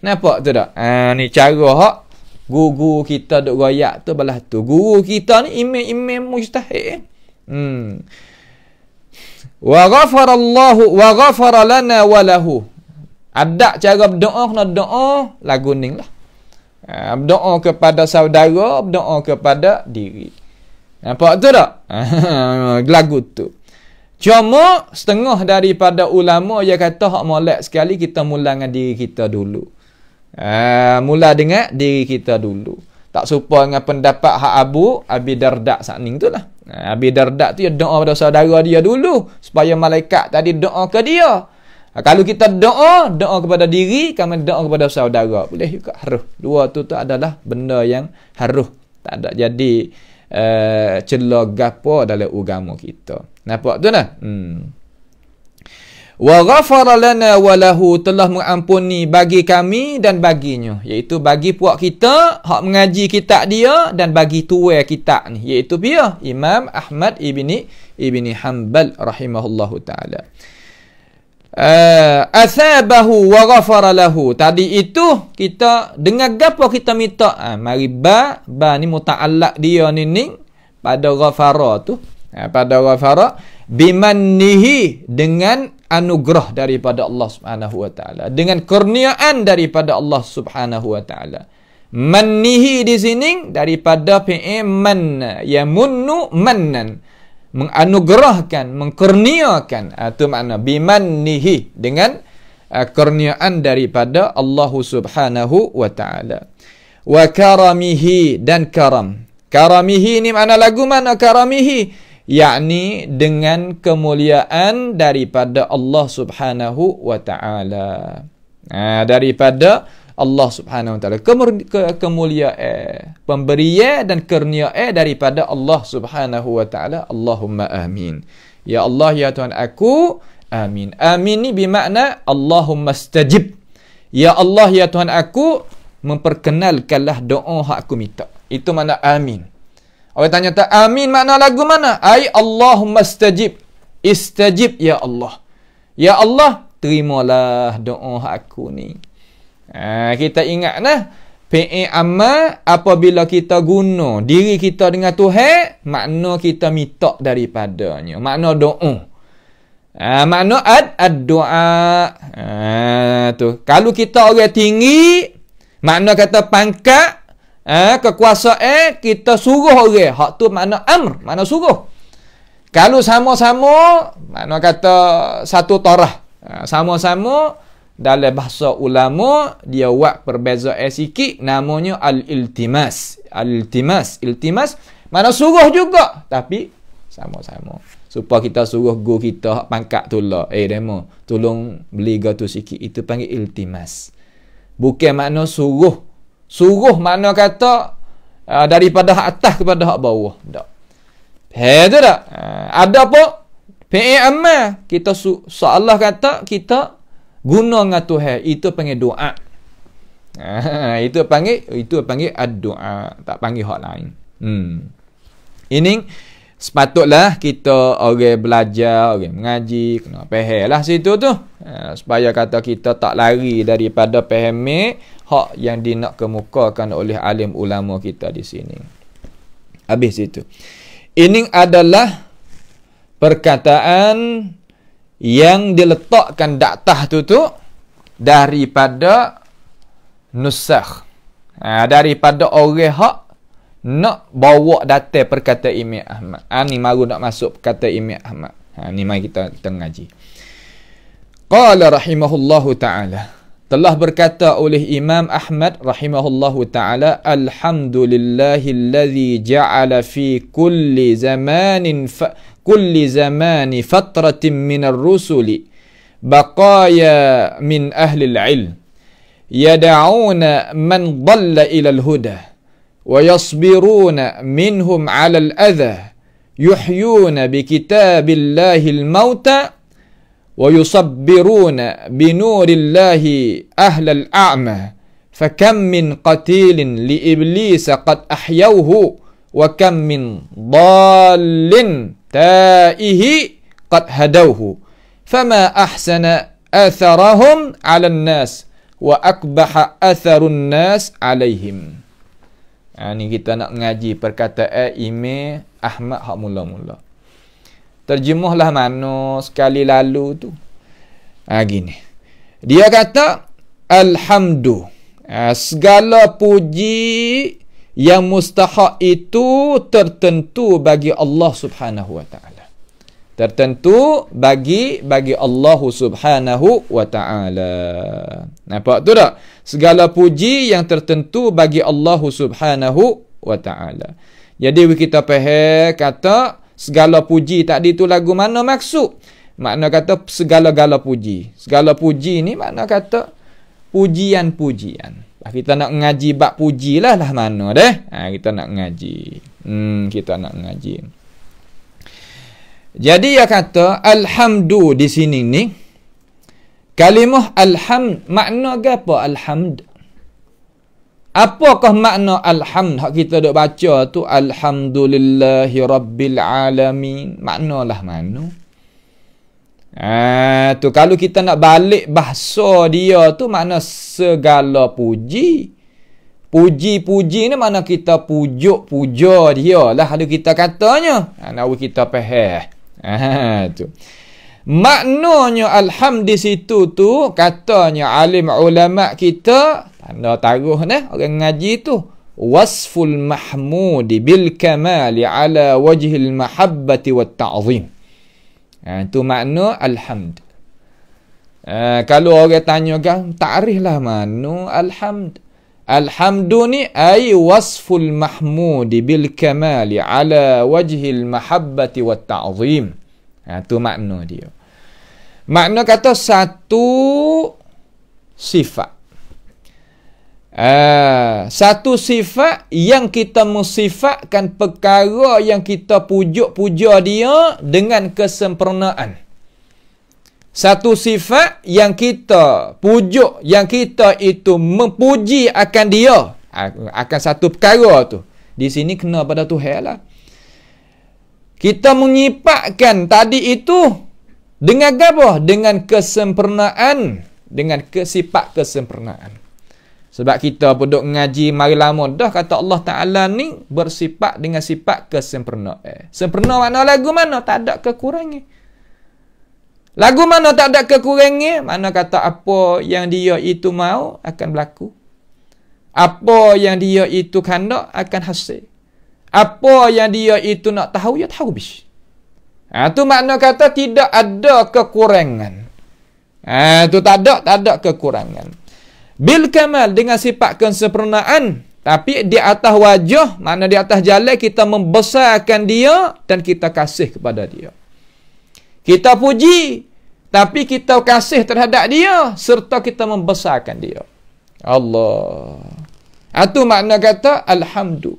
Nampak tu tak? Ni cara hak. Guru kita duk royak tu belah tu. Guru kita ni imam mujtahid. Wa ghafara lana wa lahu. Ada cara berdoa, kena doa lagu ning lah. Berdoa kepada saudara, berdoa kepada diri. Nampak tu tak? Lagu tu. Cuma setengah daripada ulama dia kata hak molek sekali kita mula dengan diri kita dulu. Mula dengan diri kita dulu. Tak serupa dengan pendapat hak Abi Darda sakning tu lah. Abi Darda tu dia doa pada saudara dia dulu supaya malaikat tadi doa ke dia. Kalau kita doa kepada diri, kami doa kepada saudara, boleh juga haruh. Dua tu adalah benda yang haruh. Tak ada jadi celah gapo dalam agama kita. Nampak tu lah. Wa ghafara lana wa lahu, telah mengampuni bagi kami dan baginya, iaitu bagi puak kita hak mengaji kitab dia dan bagi tuai kitab ni, iaitu dia Imam Ahmad ibni Hanbal rahimahullahu taala. Athabahu wa ghafara lahu, tadi itu kita dengan gapo kita minta? Mari ba ni muta'allaq dia ni pada ghafara tu. Pada ghafara bimannihi, dengan anugerah daripada Allah Subhanahu wa taala, dengan kurniaan daripada Allah Subhanahu wa taala. Mannihi di sini daripada fi'il man, yamunnu mannan, menganugerahkan, mengkurniakan. Itu makna bimannihi, dengan kurniaan daripada Allah Subhanahu wa taala. Wa karamihi, dan karam. Karamihi ni makna lagu mana karamihi? Yakni dengan kemuliaan daripada Allah Subhanahu wa taala. Daripada Allah Subhanahu wa taala, kemuliaan, pemberian dan kurniaan daripada Allah Subhanahu wa taala. Allahumma amin. Ya Allah, ya Tuhan aku, amin. Amin ni bermakna Allahumma stajib. Ya Allah, ya Tuhan aku, memperkenalkanlah doa hak aku minta. Itu makna amin. Orang tanya tak amin makna lagu mana? Ai Allahumma stajib. Istajib ya Allah. Ya Allah, terimalah doa aku ni. Kita ingatlah fi'il amma apabila kita guna diri kita dengan Tuhan, makna kita minta daripadanya. Makna doa. Makna ad-doa. Tu. Kalau kita orang tinggi, makna kata pangkat, kekuasaan, kita suruh orang. Hak tu makna amr, makna suruh. Kalau sama-sama, makna kata satu tarah. Sama-sama, dalam bahasa ulama, dia buat perbezaan sikit, namanya al-iltimas. Al-iltimas. Iltimas, makna suruh juga. Tapi, Sama-sama. Supaya kita suruh guru kita pangkat tu lah. Demo, tolong beli tu sikit. Itu panggil iltimas. Bukan makna suruh. Suruh makna kata daripada hak atas kepada hak bawah. Tak. Tu tak? Ada apa? Fi'il amal. Kita seolah kata kita guna dengan Tuhan. Itu panggil doa. Itu panggil ad-doa. Tak panggil hak lain. Ini sepatutlah kita orang belajar, orang mengaji, kena faham lah situ tu. Supaya kata kita tak lari daripada fahami hak yang dinak kemukakan oleh alim ulama kita di sini. Habis itu. Ini adalah perkataan yang diletakkan daktah tu daripada nusakh. Daripada orang hak nak bawa data perkataan Imam Ahmad. Ni baru nak masuk perkataan Imam Ahmad. Ni mari kita ngaji. Qala rahimahullahu ta'ala. Telah berkata oleh Imam Ahmad rahimahullahu ta'ala, alhamdulillahillazi ja'ala fi kulli zamani fatratin minar rusuli baqaya min ahli al-ilm yad'una man dhalla ila al-huda ويصبرون منهم على الأذى يحيون بكتاب الله الموتى ويصبرون بنور الله أهل الأعمى فكم من قتيل لإبليس قد أحيوه وكم من ضال تائه قد هدوه فما أحسن أثرهم على الناس وأقبح أثر الناس عليهم. Ni kita nak ngaji perkataan Imam Ahmad hak mula-mula. Terjemahlah mana sekali lalu tu. Gini. Dia kata alhamdu. Segala puji yang mustahak itu tertentu bagi Allah Subhanahu wa taala. Tertentu bagi Allah Subhanahu wa taala. Nampak tu tak? Segala puji yang tertentu bagi Allah Subhanahu wa taala. Jadi kita faham kata segala puji tadi tu lagu mana maksud? Makna kata segala-gala puji. Segala puji ni makna kata pujian-pujian. Kita nak ngaji bab pujilah lah mana deh. Kita nak ngaji. Kita nak ngaji. Jadi dia kata alhamdu di sini ni kalimah alhamd makna apa alhamd? Apakah makna alhamd hak kita dok baca tu alhamdulillahi rabbil alamin? Maknalah mana? Tu kalau kita nak balik bahasa dia tu makna segala puji. Puji-puji ni mana kita puja dia lah kalau kita katanya. Nak kita faham. Tu. Maknanya alhamd di situ tu katanya alim ulama kita tanda taruh orang ngaji tu wasful mahmudi bil kamali ala wajhil mahabbati wat ta'zim. Tu makna alhamd. Kalau orang tanya kan takriflah mana alhamd. Alhamdu ni ay wasful mahmudi bil kamali ala wajhil mahabbati wat ta'zim. Tu makna dia. Makna kata satu sifat. Satu sifat yang kita mensifatkan perkara yang kita puja dia dengan kesempurnaan. Satu sifat yang kita pujuk, yang kita itu memuji akan dia, akan satu perkara tu. Di sini kena pada Tuhan lah. Kita menyifatkan tadi itu dengan apa? Dengan kesempurnaan, dengan sifat kesempurnaan. Sebab kita pun duk ngaji mari lama dah kata Allah Ta'ala ni bersifat dengan sifat kesempurnaan. Sempurna makna lagu mana? Tak ada kekurangan. Lagu mana tak ada kekurangan? Mana kata apa yang dia itu mau akan berlaku. Apa yang dia itu kandak akan hasil. Apa yang dia itu nak tahu, ya tahu bis. Tu makna kata tidak ada kekurangan. Tu tak ada kekurangan. Bil kamal dengan sifat kesempurnaan. Tapi di atas wajah, makna di atas jalan, kita membesarkan dia dan kita kasih kepada dia. Kita puji, tapi kita kasih terhadap dia serta kita membesarkan dia. Allah. Itu makna kata alhamdu.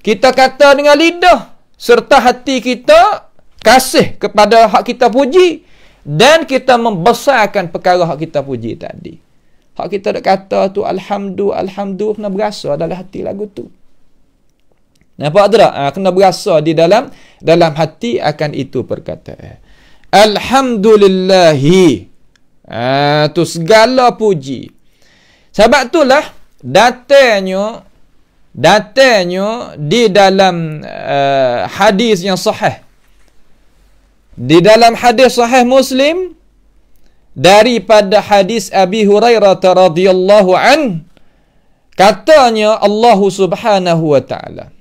Kita kata dengan lidah serta hati kita kasih kepada hak kita puji dan kita membesarkan perkara hak kita puji tadi. Hak kita nak kata tu alhamdu kena berasa dalam hati lagu tu. Nampak tak? Kena berasa di dalam hati akan itu perkataan. Alhamdulillahi. Tu segala puji. Sebab itulah datanya di dalam hadis yang sahih. Di dalam hadis sahih Muslim daripada hadis Abi Hurairah radhiyallahu an, katanya Allah Subhanahu wa taala.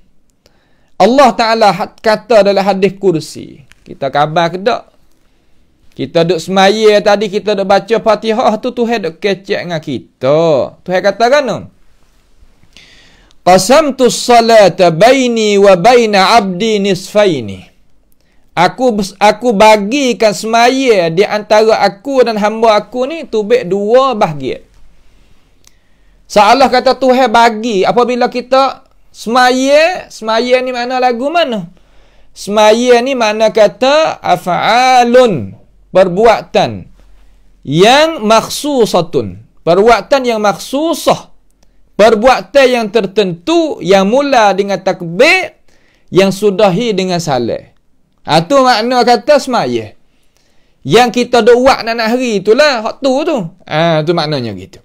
Allah Taala kata dalam hadis kursi. Kita khabar ke tak? Kita duk semaya tadi, kita duk baca Fatihah tu, Tuhan duk kecek dengan kita. Tuhan kata kan? Qasamtu salata baini wa baina abdi nisfaini. Aku bagikan semaya di antara aku dan hamba aku ni tubik dua bahagian. Seolah kata Tuhan bagi apabila kita semaya ni makna lagu mana? Semaya ni makna kata af'alun, perbuatan yang makhsusatun, perbuatan yang makhsusah, perbuatan yang tertentu yang mula dengan takbir, yang sudahi dengan salam. Itu makna kata semaya. Yang kita duk buat nak hari itulah hak tu. Tu maknanya gitu.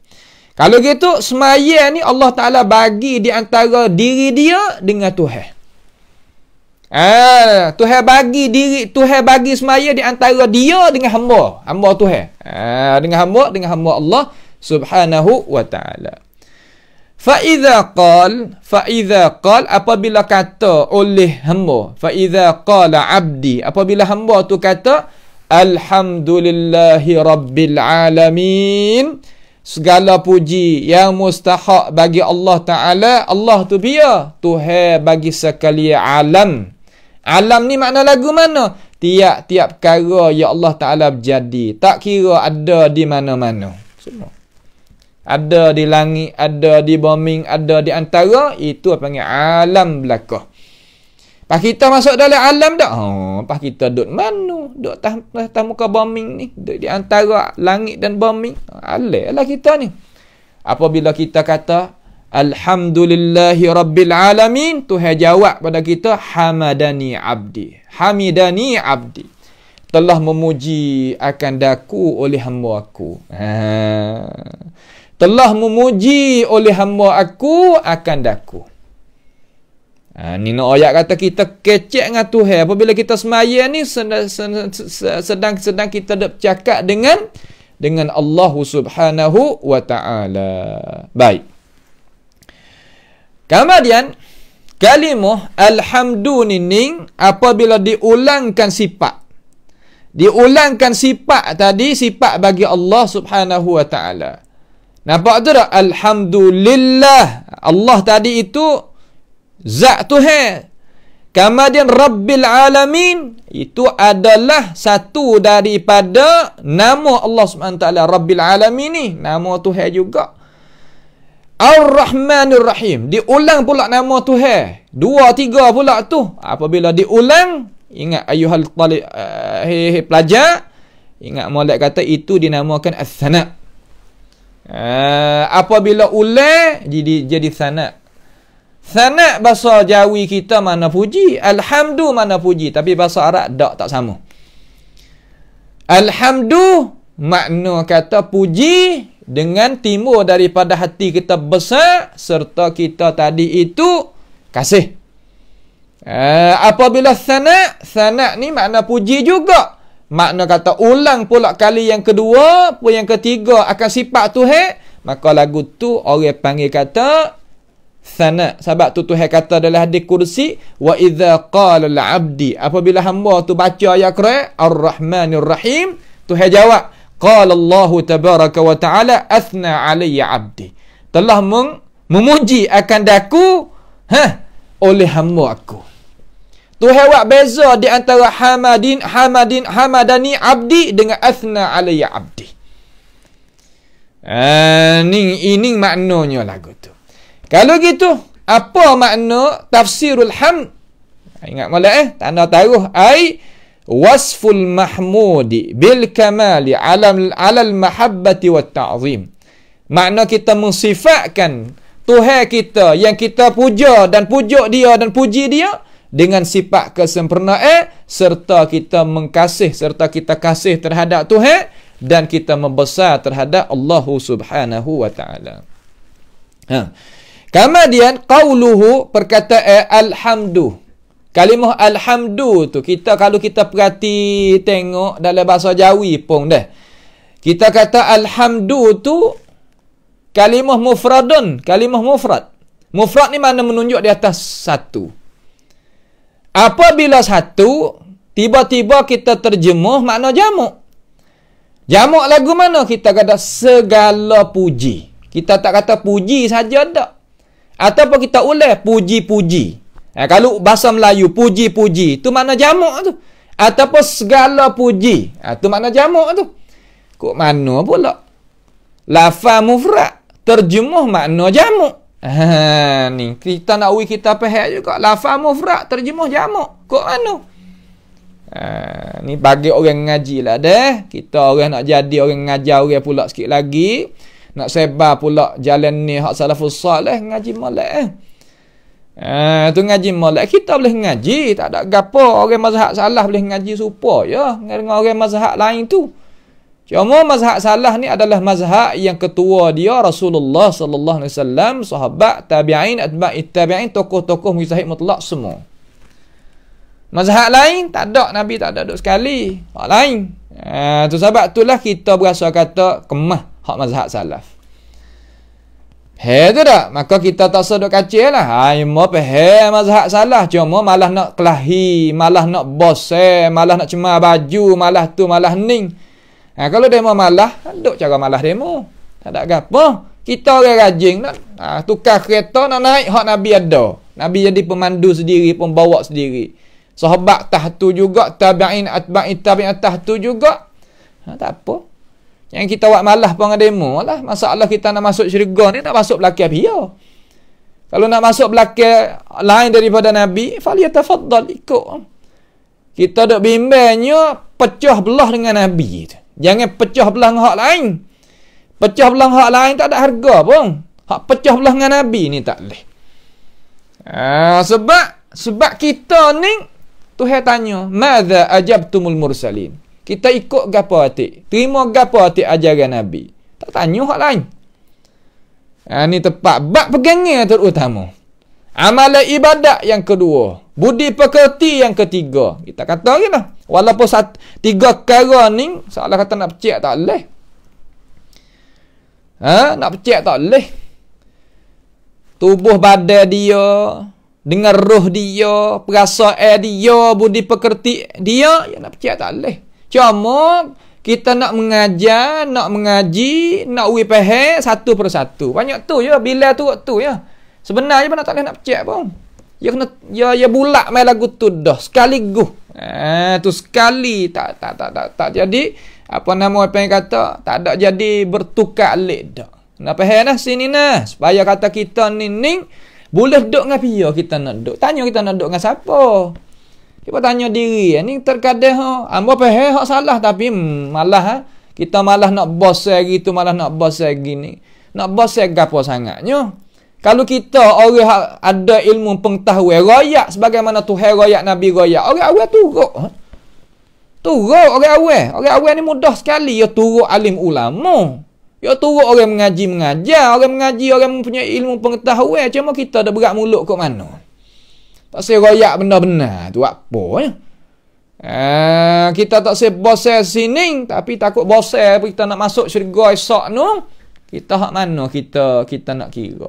Kalau gitu semaya ni Allah Taala bagi di antara diri dia dengan Tuhan. Tuhan bagi semaya di antara dia dengan hamba Tuhan. Dengan hamba Allah Subhanahu wa taala. Fa idza qal apabila kata oleh hamba, fa idza qala abdi, apabila hamba tu kata alhamdulillahi rabbil alamin, segala puji yang mustahak bagi Allah Taala. Allah tu biar Tuhan bagi sekalian alam. Alam ni makna lagu mana? Tiap-tiap perkara ya Allah Taala berjadi, tak kira ada di mana-mana. Semua ada di langit, ada di bumi, ada di antara, itu apa panggil alam belaka. Pas kita masuk dalam alam dak? Pas kita duduk mana? Duduk atas muka bumi ni, duduk di antara langit dan bumi. Alah kita ni. Apabila kita kata alhamdulillahi rabbil alamin, Tuhan jawab pada kita hamidani abdi. Telah memuji akan daku oleh hamba aku. Telah memuji oleh hamba aku akan daku. Ni nak ayat kata kita kecek dengan Tuhan. Apabila kita semaya ni sedang kita bercakap dengan Allah Subhanahu wa taala. Baik. Kemudian kalimah alhamdu ni apabila diulangkan sifat. Diulangkan sifat tadi, sifat bagi Allah Subhanahu wa taala. Nampak tu tak? Alhamdulillah. Allah tadi itu zat Tuhan. Kemudian Rabbil Alamin itu adalah satu daripada nama Allah SWT. Rabbil Alamin ni nama Tuhan juga. Ar-Rahmanir Rahim. Diulang pula nama Tuhan. 2, 3 pula tu. Apabila diulang, ingat ayuhal talib, pelajar, ingat molek kata itu dinamakan as-sana'. Apabila ulang jadi sana'. Sana' bahasa Jawi kita mana puji, alhamdu mana puji, tapi bahasa Arab tak sama. Alhamdu makna kata puji dengan timur daripada hati kita besar serta kita tadi itu kasih. Apabila sana' ni makna puji juga. Makna kata ulang pula kali yang kedua pun yang ketiga akan sifat Tuhan, maka lagu tu orang panggil kata sana'. Sebab tu Tuhan kata dalam hadis kursi, wa idza qala al-'abdi, apabila hamba tu baca ayat Quran Ar-Rahmanir Rahim, Tuhan jawab qala Allah tabaraka wa ta'ala athna alayya 'abdi, telah memuji akan daku oleh hamba aku. Tuhan buat beza di antara hamadani abdi dengan athna alayya abdi. Ini maknanya lagu tu. Kalau gitu, apa makna tafsirul hamd? Ingat molek tanda taruh ai wasful mahmudi bil kamali alal mahabbati wat ta'zim. Makna kita mensifatkan Tuhan kita yang kita puja dan pujuk dia dan puji dia dengan sifat kesempurnaan serta kita mengkasih serta kita kasih terhadap Tuhan dan kita membesar terhadap Allah Subhanahu wa taala. Kemudian qauluhu perkataan alhamdu. Kalimah alhamdu tu kita kalau kita perhati tengok dalam bahasa Jawi pun dah. Kita kata alhamdu tu kalimah mufradun, kalimah mufrad. Mufrad ni mana menunjuk di atas satu. Apabila satu, tiba-tiba kita terjemuh makna jamak. Jamak lagu mana? Kita kata segala puji. Kita tak kata puji saja tak. Ataupun kita ulang puji-puji. Kalau bahasa Melayu, puji-puji. Itu makna jamak tu. Ataupun segala puji. Itu makna jamak tu. Kok mana pula? Lafaz mufrad. Terjemuh makna jamak. Ni kita nak kita faham juga lafaz mufrad terjemuh jamak. Kok mana? Ni bagi orang ngaji lah dah. Kita orang nak jadi orang ngajar orang pula sikit lagi. Nak sebar pula jalan ni hak salafus salih ngaji molek tu ngaji molek kita boleh ngaji tak ada gapo orang mazhab salah boleh ngaji serupa ya dengan orang mazhab lain tu. Cuma mazhab salah ni adalah mazhab yang ketua dia Rasulullah sallallahu alaihi wasallam, sahabat, tabi'in, atba'it tabi'in, tokoh-tokoh mujtahid mutlak semua. Mazhab lain tak ada, Nabi tak ada duk sekali. Hak lain. Tu sebab itulah kita berasa kata kemah hak mazhab salaf. Tu dah. Maka kita tak seduk kacil lah. Mau faham mazhab salaf. Cuma malah nak kelahi, malah nak bosan, malah nak cemar baju, malah tu, malah ning. Kalau demo malah, duk cara malah demo. Tak ada apa. Kita orang rajin nak tukar kereta nak naik hak Nabi ada. Nabi jadi pemandu sendiri, pembawa sendiri. Sahabat tahtu juga, tabi'in, atba'in, tabi'in tahtu juga. Tak apa. Yang kita buat malah pun demo lah. Masalah kita nak masuk syurga ni, nak masuk belakang dia. Kalau nak masuk belakang lain daripada Nabi, falyatafaddal, ikut. Kita duk bimbangnya pecah belah dengan Nabi tu. Jangan pecah belah dengan hak lain. Pecah belah hak lain tak ada harga pun. Hak pecah belah dengan Nabi ni tak boleh. Sebab kita ni Tuhan tanya, "Madza ajabtumul mursalin?" Kita ikut gapo atik? Terima gapo atik ajaran Nabi? Tak tanya hak lain. Ni tepat bab pegangan terutama. Amalan ibadat yang kedua, budi pekerti yang ketiga. Kita kata lagi lah. Walaupun tiga perkara ni, salah kata nak pecik tak boleh. Nak pecik tak boleh. Tubuh badan dia, dengan roh dia, perasaan dia, budi pekerti dia, yang nak pecik tak boleh. Cuma, kita nak mengajar, nak mengaji, nak faham satu persatu. Banyak tu je, bila tu ya. Sebenarnya pun tak boleh nak pecik pun. Ya kena ya bulat main lagu tu dah sekaligus. Tu sekali tak jadi apa yang kata tak ada jadi bertukar alik dak. Nak faham dah sini nah supaya kata kita ni boleh duduk dengan pia kita nak duduk. Tanya kita nak duduk dengan siapa? Kita tanya diri ni terkadang hamba faham hak salah tapi malah kita malah nak bosan gitu, malah nak bosan gini. Nak bosan gapo sangatnya? Kalau kita orang ada ilmu pengetahuan royak sebagaimana Tuhan royak Nabi royak, orang awal turut. Turut orang awal ni mudah sekali ya turut alim ulama. Ya turut orang mengajar, orang mengaji, orang mempunyai ilmu pengetahuan. Cuma kita dah berat mulut kat mana? Tak saya royak benda-benda tu apa ya? Kita tak saya bosan sini tapi takut bosan kita nak masuk syurga esok tu. Kita hak mana kita nak kira?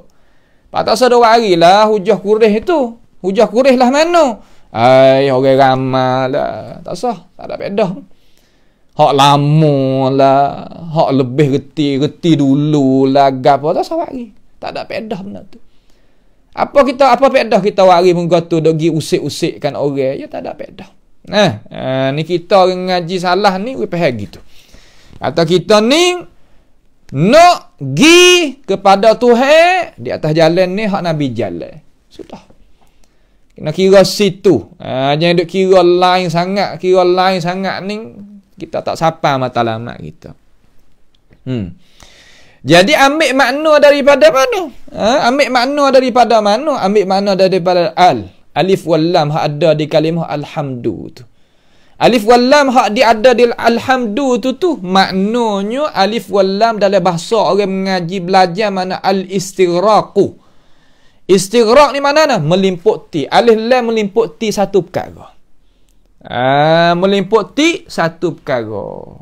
Tak usah 2 hari lah hujah kurih itu. Hujah kurih lah mana? Orang ramai lah. Tak usah. Tak ada pedah. Hak lama lah. Hak lebih reti dulu lah. Apa tak usah hari. Tak ada pedah benda tu. Apa pedah kita wari muka tu dok gi usik-usikkan orang, ya tak ada pedah. Ni kita orang ngaji salah ni we faham gitu. Atau kita ni nak gi kepada Tuhan di atas jalan ni hak Nabi jalan. Sudah. Kena kira situ. Jangan duk kira lain sangat ni kita tak sapa matlamat kita. Jadi ambil makna daripada mana? Ambil makna daripada mana? Ambil makna daripada alif wal lam hak ada di kalimah alhamdu tu. Alif wal lam hak dia ada di alhamdu tu maknanya alif wal lam dalam bahasa orang mengaji belajar mana al-istighraqu. Istighraq ni mana dah? Melimputi. Alif lam melimputi satu perkara. Melimputi satu perkara.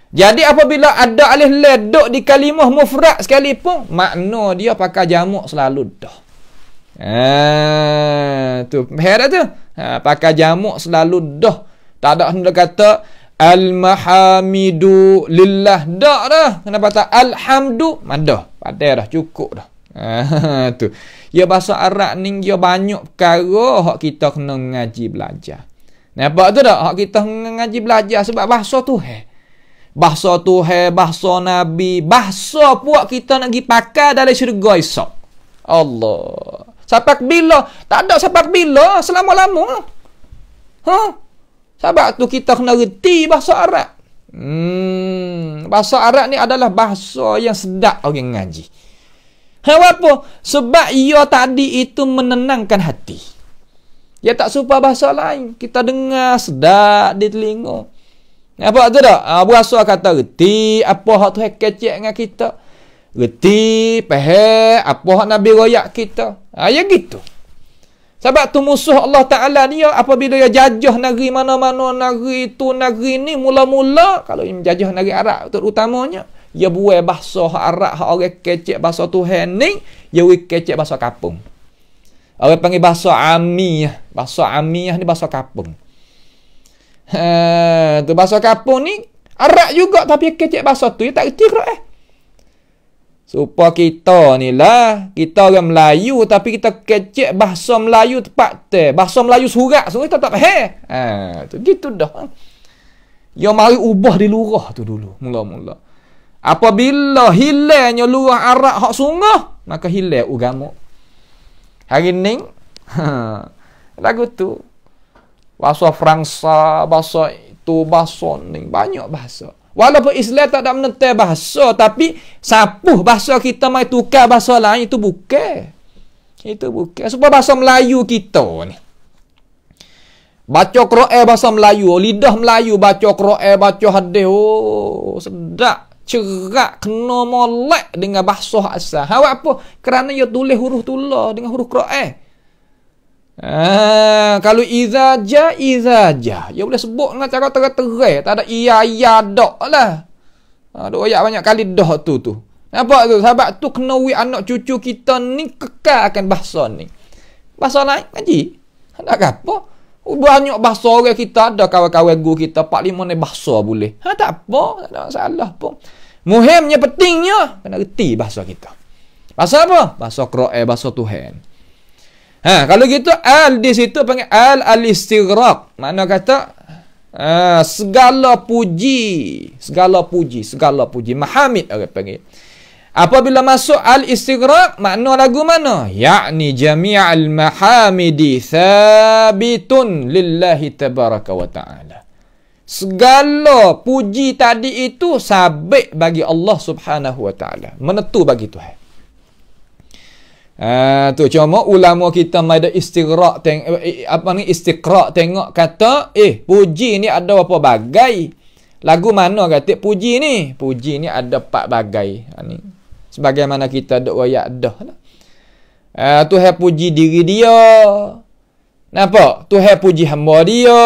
Jadi apabila ada alif lam duk di kalimah mufrad sekalipun, makna dia pakai jamak selalu dah. Tu heran tu. Pakai jamak selalu dah. Tak ada hendak kata al-mahamidu lillah dak dah. Kenapa tak alhamdu? Madah. Padai dah, cukup dah. Tu. Ya bahasa Arab ni dia banyak perkara hak kita kena ngaji belajar. Nampak tu tak? Hak kita ngaji belajar sebab bahasa Tuhan. Bahasa Tuhan, bahasa Nabi, bahasa puak kita nak pergi pakai dalam syurga esok. Allah. Sampai bila? Tak ada sampai bila? Selama-lama. Sebab tu kita kena reti bahasa Arab. Bahasa Arab ni adalah bahasa yang sedap orang ngaji. Apa? Sebab ia tadi itu menenangkan hati. Dia tak serupa bahasa lain. Kita dengar sedap di telinga. Apa tu tak? Berasa kata reti apa hak Tuhan kecek dengan kita. Reti, faham apa hak Nabi royak kita. Ya gitu. Sebab tu musuh Allah Ta'ala ni apabila dia jajah negeri mana-mana, negeri tu, negeri ni, mula-mula, kalau dia jajah negeri Arab terutamanya, dia buat bahasa hak Arab, hak orang kecek bahasa Tuhan ni, dia kecek bahasa kapung. Orang panggil bahasa amiyah. Bahasa amiyah ni bahasa kapung. Tu bahasa kapung ni Arab juga tapi kecek bahasa tu dia tak reti Quran. Supaya kita ni lah, kita orang Melayu tapi kita kecek bahasa Melayu tepat te. Bahasa Melayu surat semua kita tak faham. Tu gitu dah. Dia mari ubah di lurah tu dulu mula-mula. Apabila hilangnya lurah Arab hak sungguh, maka hilang agama. Hari ni lagu tu bahasa Fransa, bahasa itu, bahasa ni, banyak bahasa. Walaupun Islam tak ada menetai bahasa, tapi sapuh bahasa kita mai tukar bahasa lain, itu bukan. Itu bukan. Sebab bahasa Melayu kita ni. Baca Quran bahasa Melayu, lidah Melayu baca Quran, baca hadis, sedap, cerak, kena molek dengan bahasa asal. Awak apa? Kerana dia tulis huruf tulah dengan huruf Quran. Kalau iza ja, dia boleh sebut dengan cara terang-terang, tak ada iya dak lah. Ada ayat banyak kali dah tu. Nampak tu? Sebab tu kena anak cucu kita ni kekal akan bahasa ni. Bahasa lain ngaji. Tak apa. Banyak bahasa orang kita, ada kawan-kawan guru kita 4-5 ni bahasa boleh. Tak apa, tak ada masalah pun. Muhimnya, pentingnya kena reti bahasa kita. Bahasa apa? Bahasa Quran, bahasa Tuhan. Kalau gitu al di situ panggil al-istighraq. Makna kata segala puji, mahamid orang panggil. Apabila masuk al-istighraq, makna lagu mana? Yakni jami'al mahamidi thabitun lillahi tabaraka wa ta'ala. Segala puji tadi itu sabit bagi Allah Subhanahu wa ta'ala. Menentu bagi Tuhan. Tu cuma ulama kita mai ada istighraq istiqra' tengok kata puji ni ada apa bagai. Lagu mana kata puji ni ada 4 bagai. Ni sebagaimana kita dok royak dah lah. Tuhan puji diri dia. Nampak? Tuhan puji hamba dia.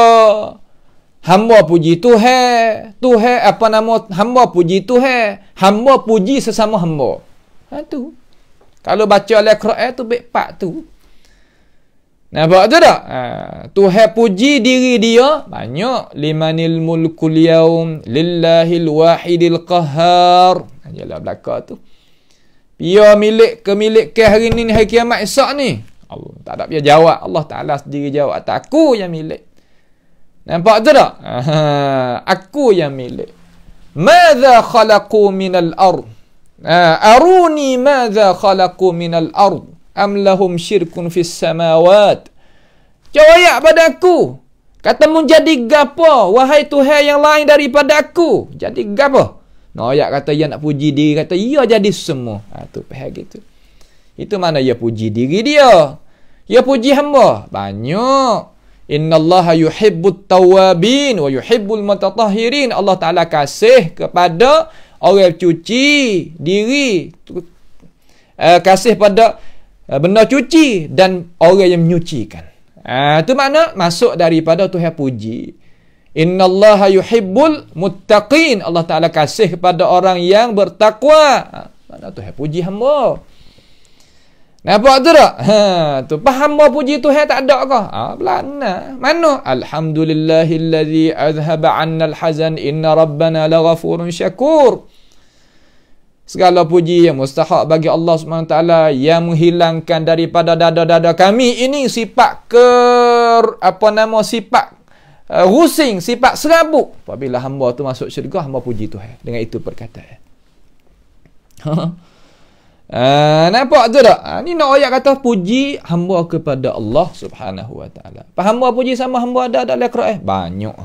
Hamba puji Tuhan. Tuhan apa nama hamba puji Tuhan. Hamba puji sesama hamba. Tu. Kalau baca Al-Quran tu baik pak tu. Nampak tu tak? Tuhan puji diri dia. Banyak. Limanil mulkul yaum. Lillahil wahidil qahar. Jelah belakang tu. Pia milik hari ni hari kiamat esok ni. Allah tak ada dia jawab. Allah Ta'ala sendiri jawab. Tak, aku yang milik. Nampak tu tak? Aku yang milik. Madza khalaqu minal ard? Aruni madza khalaqu minal ard? Am lahum syirkun fis samawat? Jawab pada aku. Kata mu jadi gapo? Wahai Tuhan yang lain daripada aku. Jadi gapo? Ayat kata ia nak puji diri, kata ia jadi semua. Tu faham gitu. Itu mana ia puji diri dia. Ia puji hamba. Banyak. Innallaha yuhibbut tawabin wa yuhibbul mutatahhirin. Allah Ta'ala kasih kepada orang cuci diri. Kasih pada benda cuci dan orang yang menyucikan. Itu makna masuk daripada Tuhan puji. Innallaha yuhibbul muttaqin. Allah Ta'ala kasih kepada orang yang bertakwa. Mana Tuhan puji hamba. Nampak tu tak? Tu faham hamba puji Tuhan tak ada ke? Belana. Mana? Alhamdulillahillazi azhaba 'anna al-hazan inna rabbana laghafurun syakur. Segala puji yang mustahak bagi Allah SWT yang menghilangkan daripada dada-dada kami ini sifat sifat rusing, sifat serabut. Apabila hamba tu masuk syurga, hamba puji Tuhan dengan itu perkataan. Nampak tu tak? Ni nak ayat kata puji hamba kepada Allah Subhanahu wa taala. Hamba puji sama hamba ada dalam Quran banyak.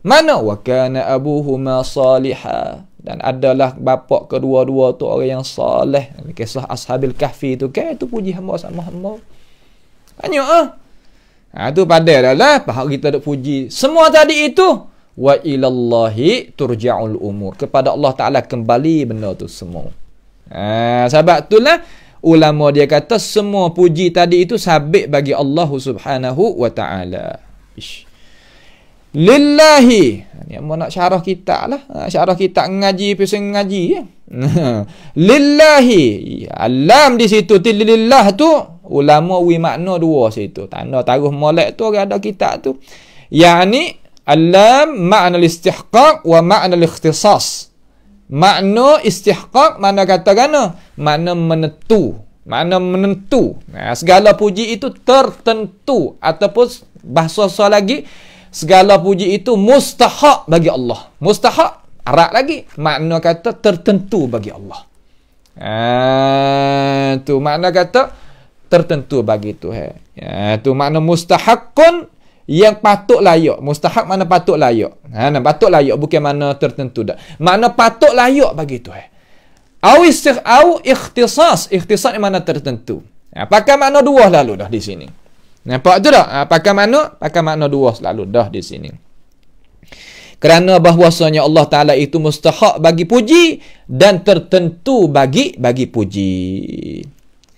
Mana wa kana abuhuma salihah, dan adalah bapa kedua-dua tu orang yang soleh. Kisah Ashabil Kahfi tu kan, tu puji hamba sama hamba. Banyak tu pada adalah pahak kita duk puji. Semua tadi itu wa ilallahi turja'ul umur. Kepada Allah Ta'ala kembali benda tu semua. Sebab itulah ulama dia kata semua puji tadi itu sabit bagi Allah Subhanahu wa Ta'ala. Lillahi. Ni apa nak syarah kitab lah. Syarah kitab ngaji, pusing ngaji ya. Lillahi. Alam di situ lillah tu ulama wi makna dua situ. Tanda taruh molek tu ada kitab tu. Yani alam makna istihqaq wa makna ikhtisas. Makna istihqaq mana kata kana? Makna menentu. Makna menentu. Segala puji itu tertentu ataupun bahasa lagi segala puji itu mustahak bagi Allah. Mustahak arak lagi makna kata tertentu bagi Allah. Tu makna kata tertentu bagi Tuhan. Tu makna mustahakun yang patut layak. Mustahak mana patut layak. Patut layak bukan mana tertentu dah. Makna patut layak bagi Tuhan. Au ikhtisas. Ikhtisas mana tertentu. Pakai makna dua lalu dah di sini. Nampak tu tak? Pakai makna dua selalu dah di sini. Kerana bahwasanya Allah Ta'ala itu mustahak bagi puji dan tertentu bagi puji.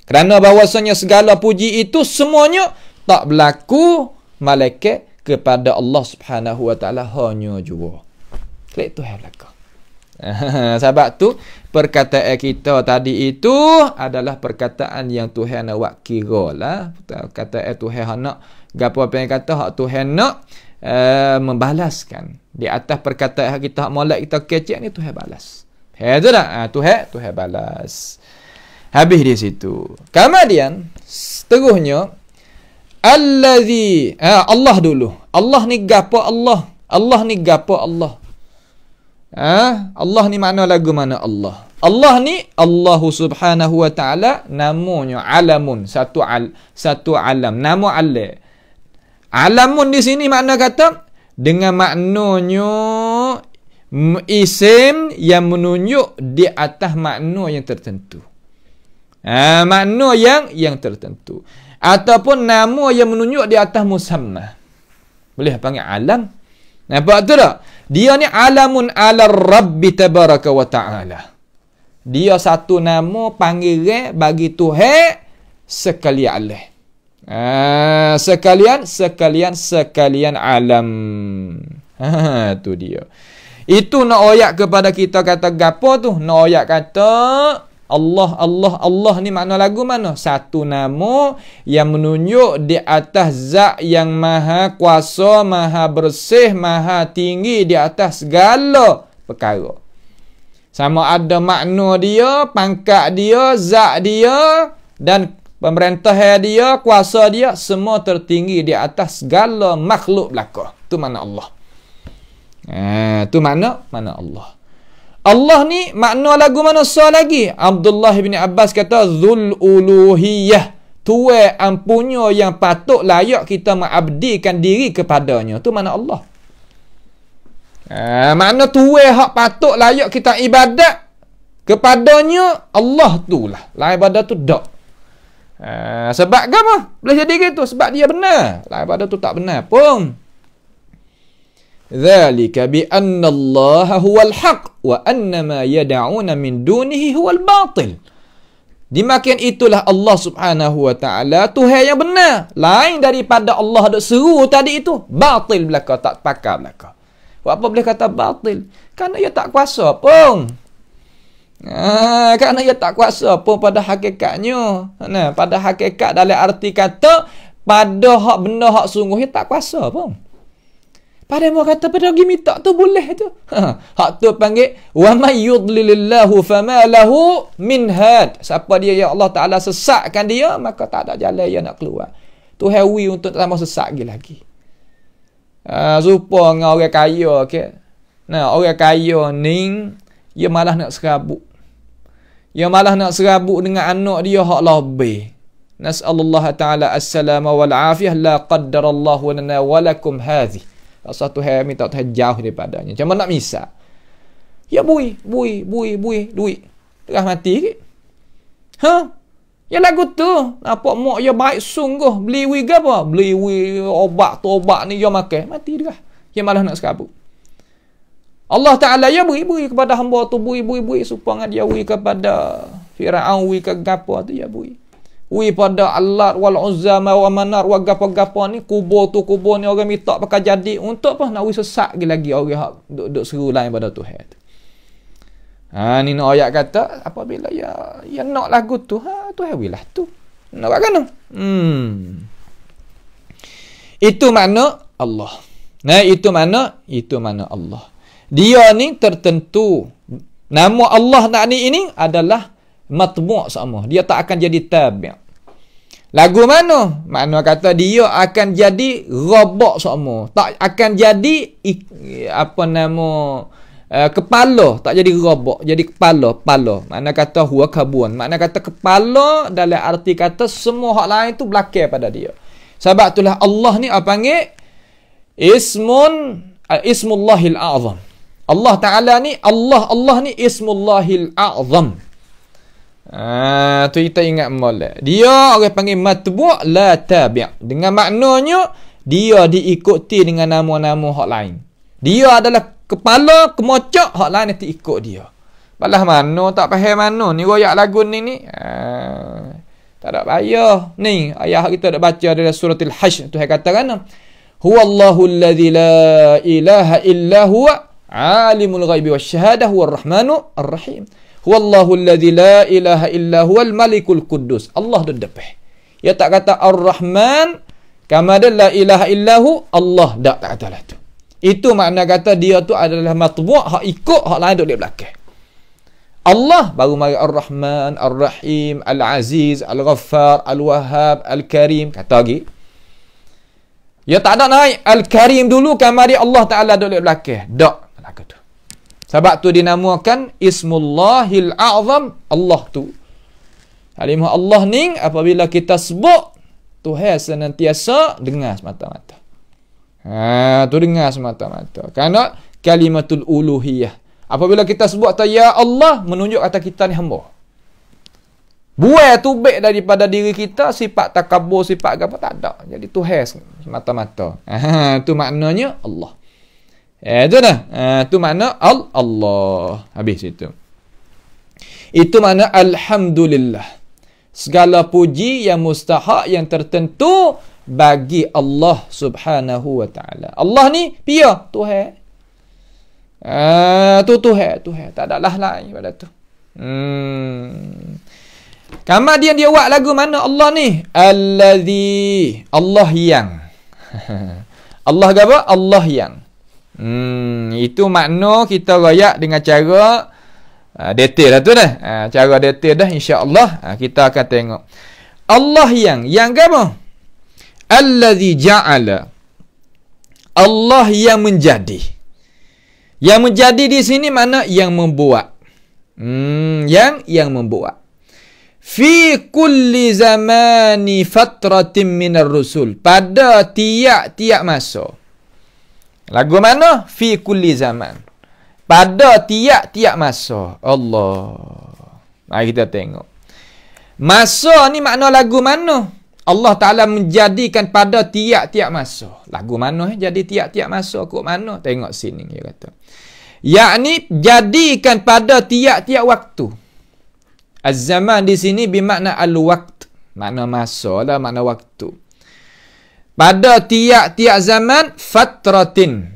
Kerana bahwasanya segala puji itu semuanya tak berlaku malaikat kepada Allah Subhanahu wa Ta'ala hanya jua. Klik tu yang berlaku. Sebab tu perkataan kita tadi itu adalah perkataan yang Tuhan nak buat kira lah. Perkataan Tuhan nak gapo apa yang kata hak Tuhan nak membalaskan di atas perkataan kita hak molek kita kecek ni Tuhan balas. Itu tak? Tuhan balas. Habis di situ. Kemudian seterusnya allazi Allah dulu. Allah ni gapo Allah? Allah ni gapo Allah? Allah ni makna lagu mana Allah? Allah ni Allah Subhanahu wa Ta'ala namanya alamun, satu alam, nama Allah. Alamun di sini makna kata dengan maknanya isim yang menunjuk di atas makna yang tertentu. Makna yang tertentu ataupun nama yang menunjuk di atas musamma. Boleh panggil alam. Nampak tu tak? Dia ni alamun ala Rabbi tabaraka wa ta'ala. Dia satu nama panggilan bagi Tuhan sekalian Allah. Sekalian alam. Tu dia. Itu nak oyak kepada kita kata gapo tu? Nak oyak kata Allah ni makna lagu mana? Satu nama yang menunjuk di atas zat yang maha kuasa, maha bersih, maha tinggi di atas segala perkara. Sama ada makna dia, pangkat dia, zat dia dan pemerintah dia, kuasa dia, semua tertinggi di atas segala makhluk belaka. Tu mana Allah. Tu mana Allah. Allah ni makna lagu manusia lagi. Abdullah bin Abbas kata Dzul Uluhiyah. Tuan ampunya yang patut layak kita mengabdikan diri kepadanya. Tu mana Allah. Makna tuan hak patut layak kita ibadat kepadanya Allah tu lah. Lain ibadat tu tak. Sebab apa? Boleh jadi gitu. Sebab dia benar. Lain ibadat tu tak benar pun. Dzalika bi anna Allah huwal haq wa anna ma yad'una min dunihi huwal batil. Dimakan itulah Allah Subhanahu wa taala Tuhan yang benar. Lain daripada Allah dok seru tadi itu, batil belaka, tak pakar belaka. Apa boleh kata batil? Kerana ia tak kuasa pun. Kerana ia tak kuasa pun pada hakikatnya. Pada hakikat dalam arti kata pada hak benda hak sungguh ia tak kuasa pun. Pada mau kata pada pergi minta tu boleh tu. Hak tu panggil wa may yudlilillahu fama lahu min had. Siapa dia yang Allah Taala sesatkan dia, maka tak ada jalan dia nak keluar. Tu hawi untuk tambah sesat lagi. Supaya dengan orang kaya ke. Orang kaya ni dia malah nak serabut. Dia malah nak serabut dengan anak dia hak lebih. Nas'alullah ta'ala as-salama wal afiyah la qaddarallahu lana wa lakum hadhi. Satu hari minta Tuhan jauh daripadanya. Macam mana nak misal? Ya bui, duit. Terah mati ke? Ya lagu tu. Nampak mak ya baik sungguh. Beli wig apa? Beli wig obat ni dia makan. Mati dia. Dia malah nak serabut. Allah Ta'ala ya bui kepada hamba tu. Bui. Supaya dia bui kepada Fir'aun. Bui ke gapa tu ya bui. Bui pada Allat wal Uzza wa Manar wa gapa-gapa ni. Kubur ni orang minta pakai jadi. Untuk apa? Nak bui sesak lagi orang duk seru lain pada Tuhan tu. Ni nak ayat kata apabila ya nak lagu tu tu hawilah tu. Nak buat kan? Itu makna Allah. Itu makna Allah. Dia ni tertentu. Nama Allah nak ini adalah matbu' sama. Dia tak akan jadi tabi'. Lagu mana? Makna kata dia akan jadi robok sama. Tak akan jadi kepala, tak jadi robok, jadi kepala. Makna kata huwa kabun. Makna kata kepala dalam arti kata semua hak lain tu belakang pada dia. Sebab itulah Allah ni apa panggil Ismullahil A'zam. Allah Ta'ala ni Allah ni Ismullahil A'zam. Tu kita ingat molek. Dia orang panggil matbu' la tabi'. Dengan maknanya dia diikuti dengan nama-nama hak lain. Dia adalah kepala, kemocok, hak lain nanti ikut dia. Balah mana, tak faham mana. Ni royak lagu ni. Tak ada payah. Ni, ayah kita dah baca dalam suratul Hajj. Tuhan katakan, Huwallahu alladhi la ilaha illa huwa alimul ghaibi wa syahadah huwa ar-Rahmanu ar-Rahim. Huwallahu alladhi la ilaha illa huwa al-Malikul Quddus. Allah dah dapih. Dia tak kata ar-Rahman, kama la ilaha illahu, Allah tak kata lah tu. Itu makna kata dia tu adalah matbu' hak ikut, hak lain duduk di belakang. Allah baru mari Ar-Rahman, Ar-Rahim, Al-Aziz, Al-Ghaffar, Al-Wahhab, Al-Karim. Kata lagi. Ya tak ada naik Al-Karim dulu kan mari Allah Ta'ala duduk di belakang. Tak. Belakang tu. Sebab tu dinamakan Ismullahil A'zam. Allah tu. Kalimah Allah ni apabila kita sebut, Tuhan senantiasa dengar semata-mata. Tu dengar semata-mata. Kerana kalimatul uluhiyah. Apabila kita sebut kata ya Allah, menunjuk kata kita ni hamba. Buai tu baik daripada diri kita, sifat takabur, sifat apa tak ada. Jadi Tuhan semata-mata. Tu maknanya Allah. Itu dah. Tu makna Allah. Habis itu. Itu makna alhamdulillah. Segala puji yang mustahak, yang tertentu bagi Allah Subhanahu wa ta'ala. Allah ni pia Tuhan. Tu Tuhan. Tak ada lah lain pada tu. Kemudian dia buat lagu mana Allah ni? Allazi. Allah yang. Allah apa? Allah yang. Itu makna kita rayak dengan cara Detail dah tu dah. Cara detail dah insya-Allah kita akan tengok. Allah yang apa? Allazi ja'ala. Allah yang menjadi. Yang menjadi di sini mana yang membuat. Yang membuat. Fi kulli zamani fatratin minar rusul. Pada tiap-tiap masa. Lagu mana? Fi kulli zaman. Pada tiap-tiap masa. Allah. Mari kita tengok. Masa ni makna lagu mana? Allah Ta'ala menjadikan pada tiap-tiap masa. Lagu mana? Jadi tiap-tiap masa. Kok mana? Tengok sini. Dia kata. Yakni jadikan pada tiap-tiap waktu. Az-zaman di sini bermakna al-waqt. Makna masa lah, makna waktu. Pada tiap-tiap zaman, fatratin.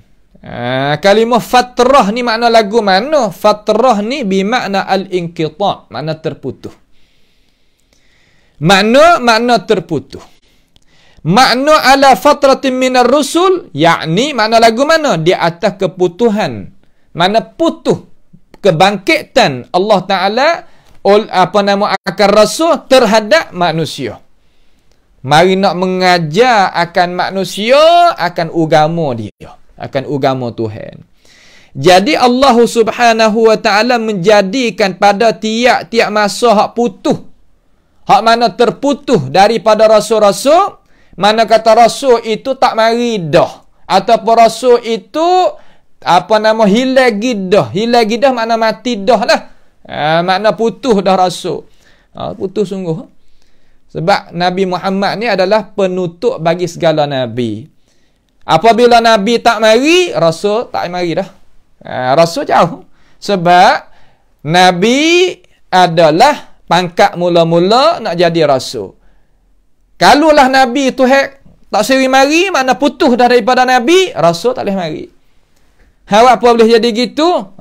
Kalimah fatrah ni makna lagu mana? Fatrah ni bermakna al-inqita'. Makna terputus. Makna terputus. Makna ala fatratin minar rusul. Yakni makna lagu mana? Di atas keputuhan. Mana putus kebangkitan Allah Ta'ala akan rasul terhadap manusia. Mari nak mengajar akan manusia, akan agama dia, akan agama Tuhan. Jadi Allah Subhanahu wa Ta'ala menjadikan pada tiap-tiap masa hak putus, hak mana terputus daripada rasul-rasul, mana kata rasul itu tak mari dah, ataupun rasul itu hilang gidah makna mati dah lah. Makna putus dah rasul. Putus sungguh. Sebab Nabi Muhammad ni adalah penutup bagi segala Nabi. Apabila Nabi tak mari, rasul tak mari dah. Rasul jauh. Sebab Nabi adalah pangkat mula-mula nak jadi rasul. Kalulah Nabi tu tak seri mari, makna putus dah daripada Nabi, rasul tak boleh mari. Awak apa boleh jadi gitu?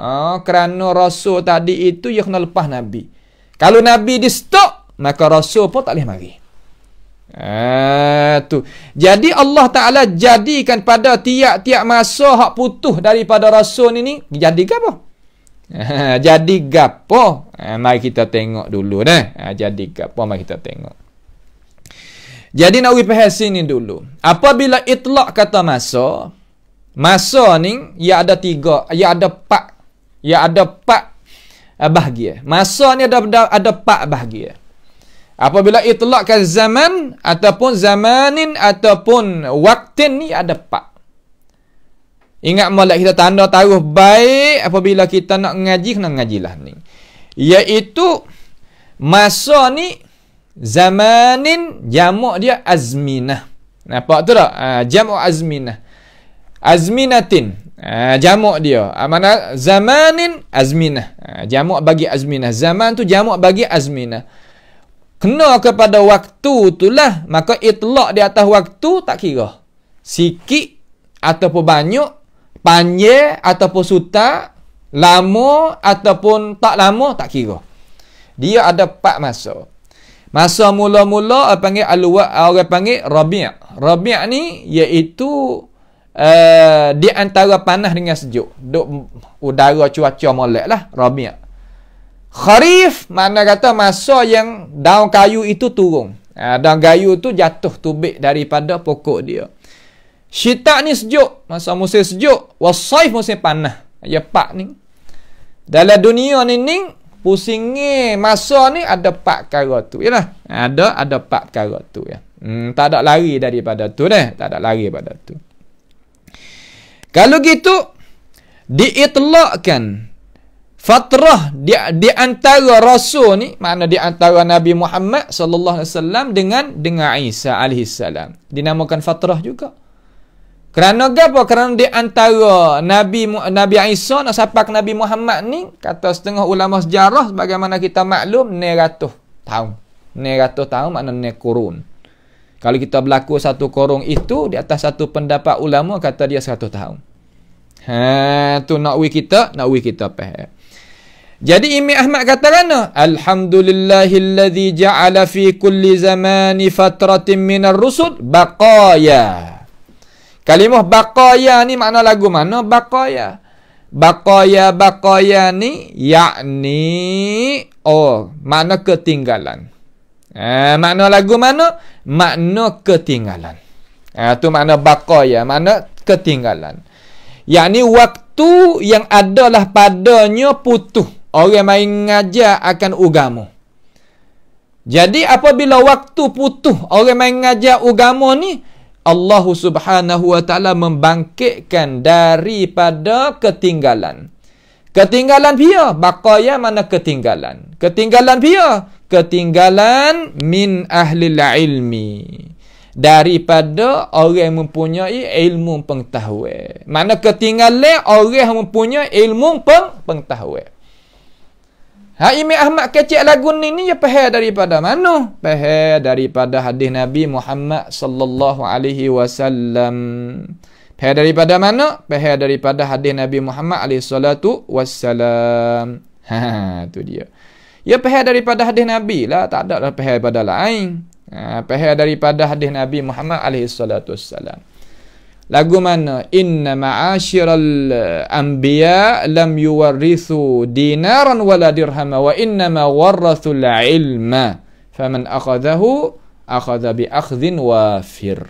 Kerana rasul tadi itu dia kena lepas Nabi. Kalau Nabi di stop, maka rasul pun tak boleh mari. Tu. Jadi Allah Ta'ala jadikan pada tiap-tiap masa hak putus daripada rasul ni jadi gapo? Jadi gapo? Mari kita tengok dulu dah. Jadi gapo? Mari kita tengok. Jadi nak faham sini dulu. Apabila itlaq kata masa ni ia ada empat bahagia. Masa ni ada empat bahagia. Apabila itlaqkan zaman ataupun zamanin ataupun waktin ni ada empat. Ingat molek kita tanda taruh baik apabila kita nak ngaji kena ngajilah ni. Iaitu masa ni zamanin jamak dia azminah. Nampak tu tak? Jamak azminah. Azminatin. Jamak dia. Mana zamanin azminah. Jamak bagi azminah. Zaman tu jamak bagi azminah. Kena kepada waktu itulah, maka itlaq di atas waktu tak kira. Sikit ataupun banyak, panjang ataupun sutak, lama ataupun tak lama tak kira. Dia ada empat masa. Masa mula-mula orang panggil Rabi'. Rabi' ni iaitu di antara panas dengan sejuk. Udara cuaca molek lah. Rabi'. Kharif mana kata masa yang daun kayu itu turun. Daun kayu tu jatuh tubik daripada pokok dia. Syita ni sejuk. Masa musim sejuk. Wasaif musim panas. Ya pak ni. Dalam dunia ni pusingnya masa ni ada empat perkara tu. Yalah. Ada empat perkara tu ya. Tak ada lari daripada tu dah. Tak ada lari daripada tu. Kalau gitu diitlaqkan fatrah di antara rasul ni, makna di antara Nabi Muhammad sallallahu alaihi wasallam dengan Isa alaihi salam. Dinamakan fatrah juga. Kerana apa? Kerana di antara Nabi Isa nak sampai ke Nabi Muhammad ni, kata setengah ulama sejarah sebagaimana kita maklum 900 tahun. 900 tahun makna 9 kurun. Kalau kita berlaku satu kurung itu, di atas satu pendapat ulama kata dia 100 tahun. Tu nak kita faham. Jadi Imam Ahmad kata kana, alhamdulillahilladzi ja'ala fi kulli zamani fatratin minar rusul baqaya. Kalimah baqaya ni makna lagu mana? Baqaya. Baqaya ni yakni makna ketinggalan. Makna lagu mana? Makna ketinggalan. Tu makna baqaya, makna ketinggalan. Yakni waktu yang adalah padanya putus. Orang main ngajar akan agama. Jadi apabila waktu putus orang main ngajar agama ni, Allah Subhanahu wa taala membangkitkan daripada ketinggalan. Ketinggalan dia, baqaya mana ketinggalan. Ketinggalan dia, ketinggalan min ahlil ilmi. Daripada orang yang mempunyai ilmu pengetahuan. Mana ketinggalan orang yang mempunyai ilmu pengetahuan. Imam Ahmad kecek lagu ni ya faham daripada mana? Faham daripada hadis Nabi Muhammad sallallahu alaihi wasallam. Faham daripada mana? Faham daripada hadis Nabi Muhammad alaihi salatu wassalam. Tu dia. Ya faham daripada hadis Nabi lah, tak ada faham daripada lain. Faham daripada hadis Nabi Muhammad alaihi salatu wassalam. Lagu mana? Inna ma'asyiral anbiya lam yuwarrithu dinaran wala dirhama wa inna ma warrathul ilma faman akhadhahu akhadha bi akhdhin wafir.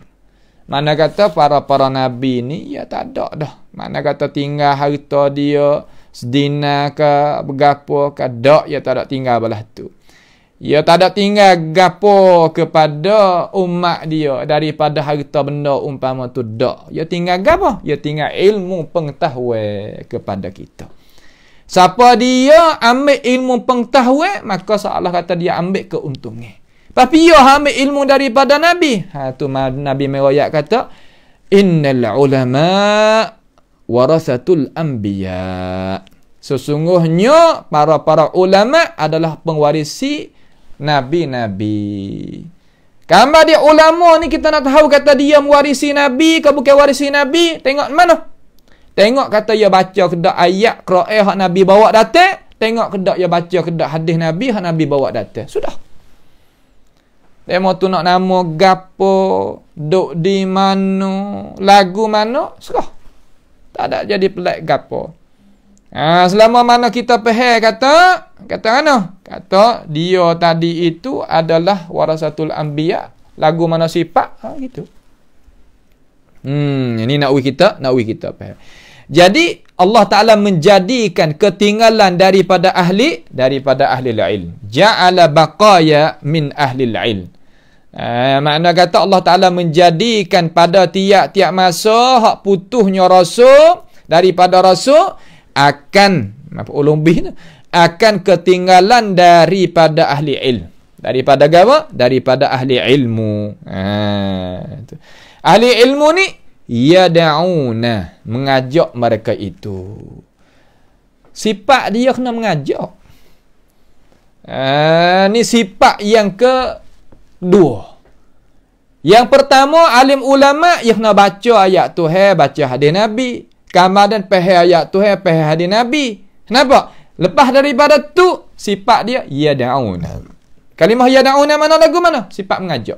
Mana kata para nabi ni ya tak ada dah. Mana kata tinggal harta dia sedina ke bergapo ke dak, ya tak ada tinggal belah tu. Ya tak ada tinggal gapo kepada umat dia daripada harta benda umpama tu dak. Ya tinggal gapo? Ya tinggal ilmu pengetahuan kepada kita. Siapa dia ambil ilmu pengetahuan, maka Allah kata dia ambil keuntungan. Tapi dia ambil ilmu daripada Nabi. Tu Nabi meriwayat kata, innal ulama warasatul anbiya. Sesungguhnya para ulama adalah pengwarisi Nabi-Nabi. Gambar dia ulama ni kita nak tahu kata dia mewarisi Nabi ke bukan warisi Nabi, tengok mana? Tengok kata dia baca kedak ayat Quran hak Nabi bawa datang, tengok kedak dia baca kedak hadis Nabi hak Nabi bawa datang. Sudah. Demo tu nak nama gapo, duk di mana, lagu mana, serah. Tak ada jadi pelik gapo. Selama mana kita faham kata mana? Kata dia tadi itu adalah warasatul anbiya. Lagu mana sifat? Gitu. Ini nak kita faham. Jadi Allah Taala menjadikan ketinggalan daripada ahli ilm. Ja'ala baqaya min ahli ilm. Makna kata Allah Taala menjadikan pada tiap-tiap masa hak putusnya rasul daripada rasul akan ketinggalan daripada ahli ilm. Daripada apa? Daripada ahli ilmu. Ahli ilmu ni yad'una, mengajak mereka itu. Sifat dia kena mengajak. Ni sifat yang kedua. Yang pertama, alim ulama yang kena baca ayat Tuhan, baca hadis Nabi. Kemudian faham ayat Tuhan, faham hadis Nabi. Kenapa? Lepas daripada tu, sifat dia yad'una. Kalimah yad'una mana lagu mana? Sifat mengajak.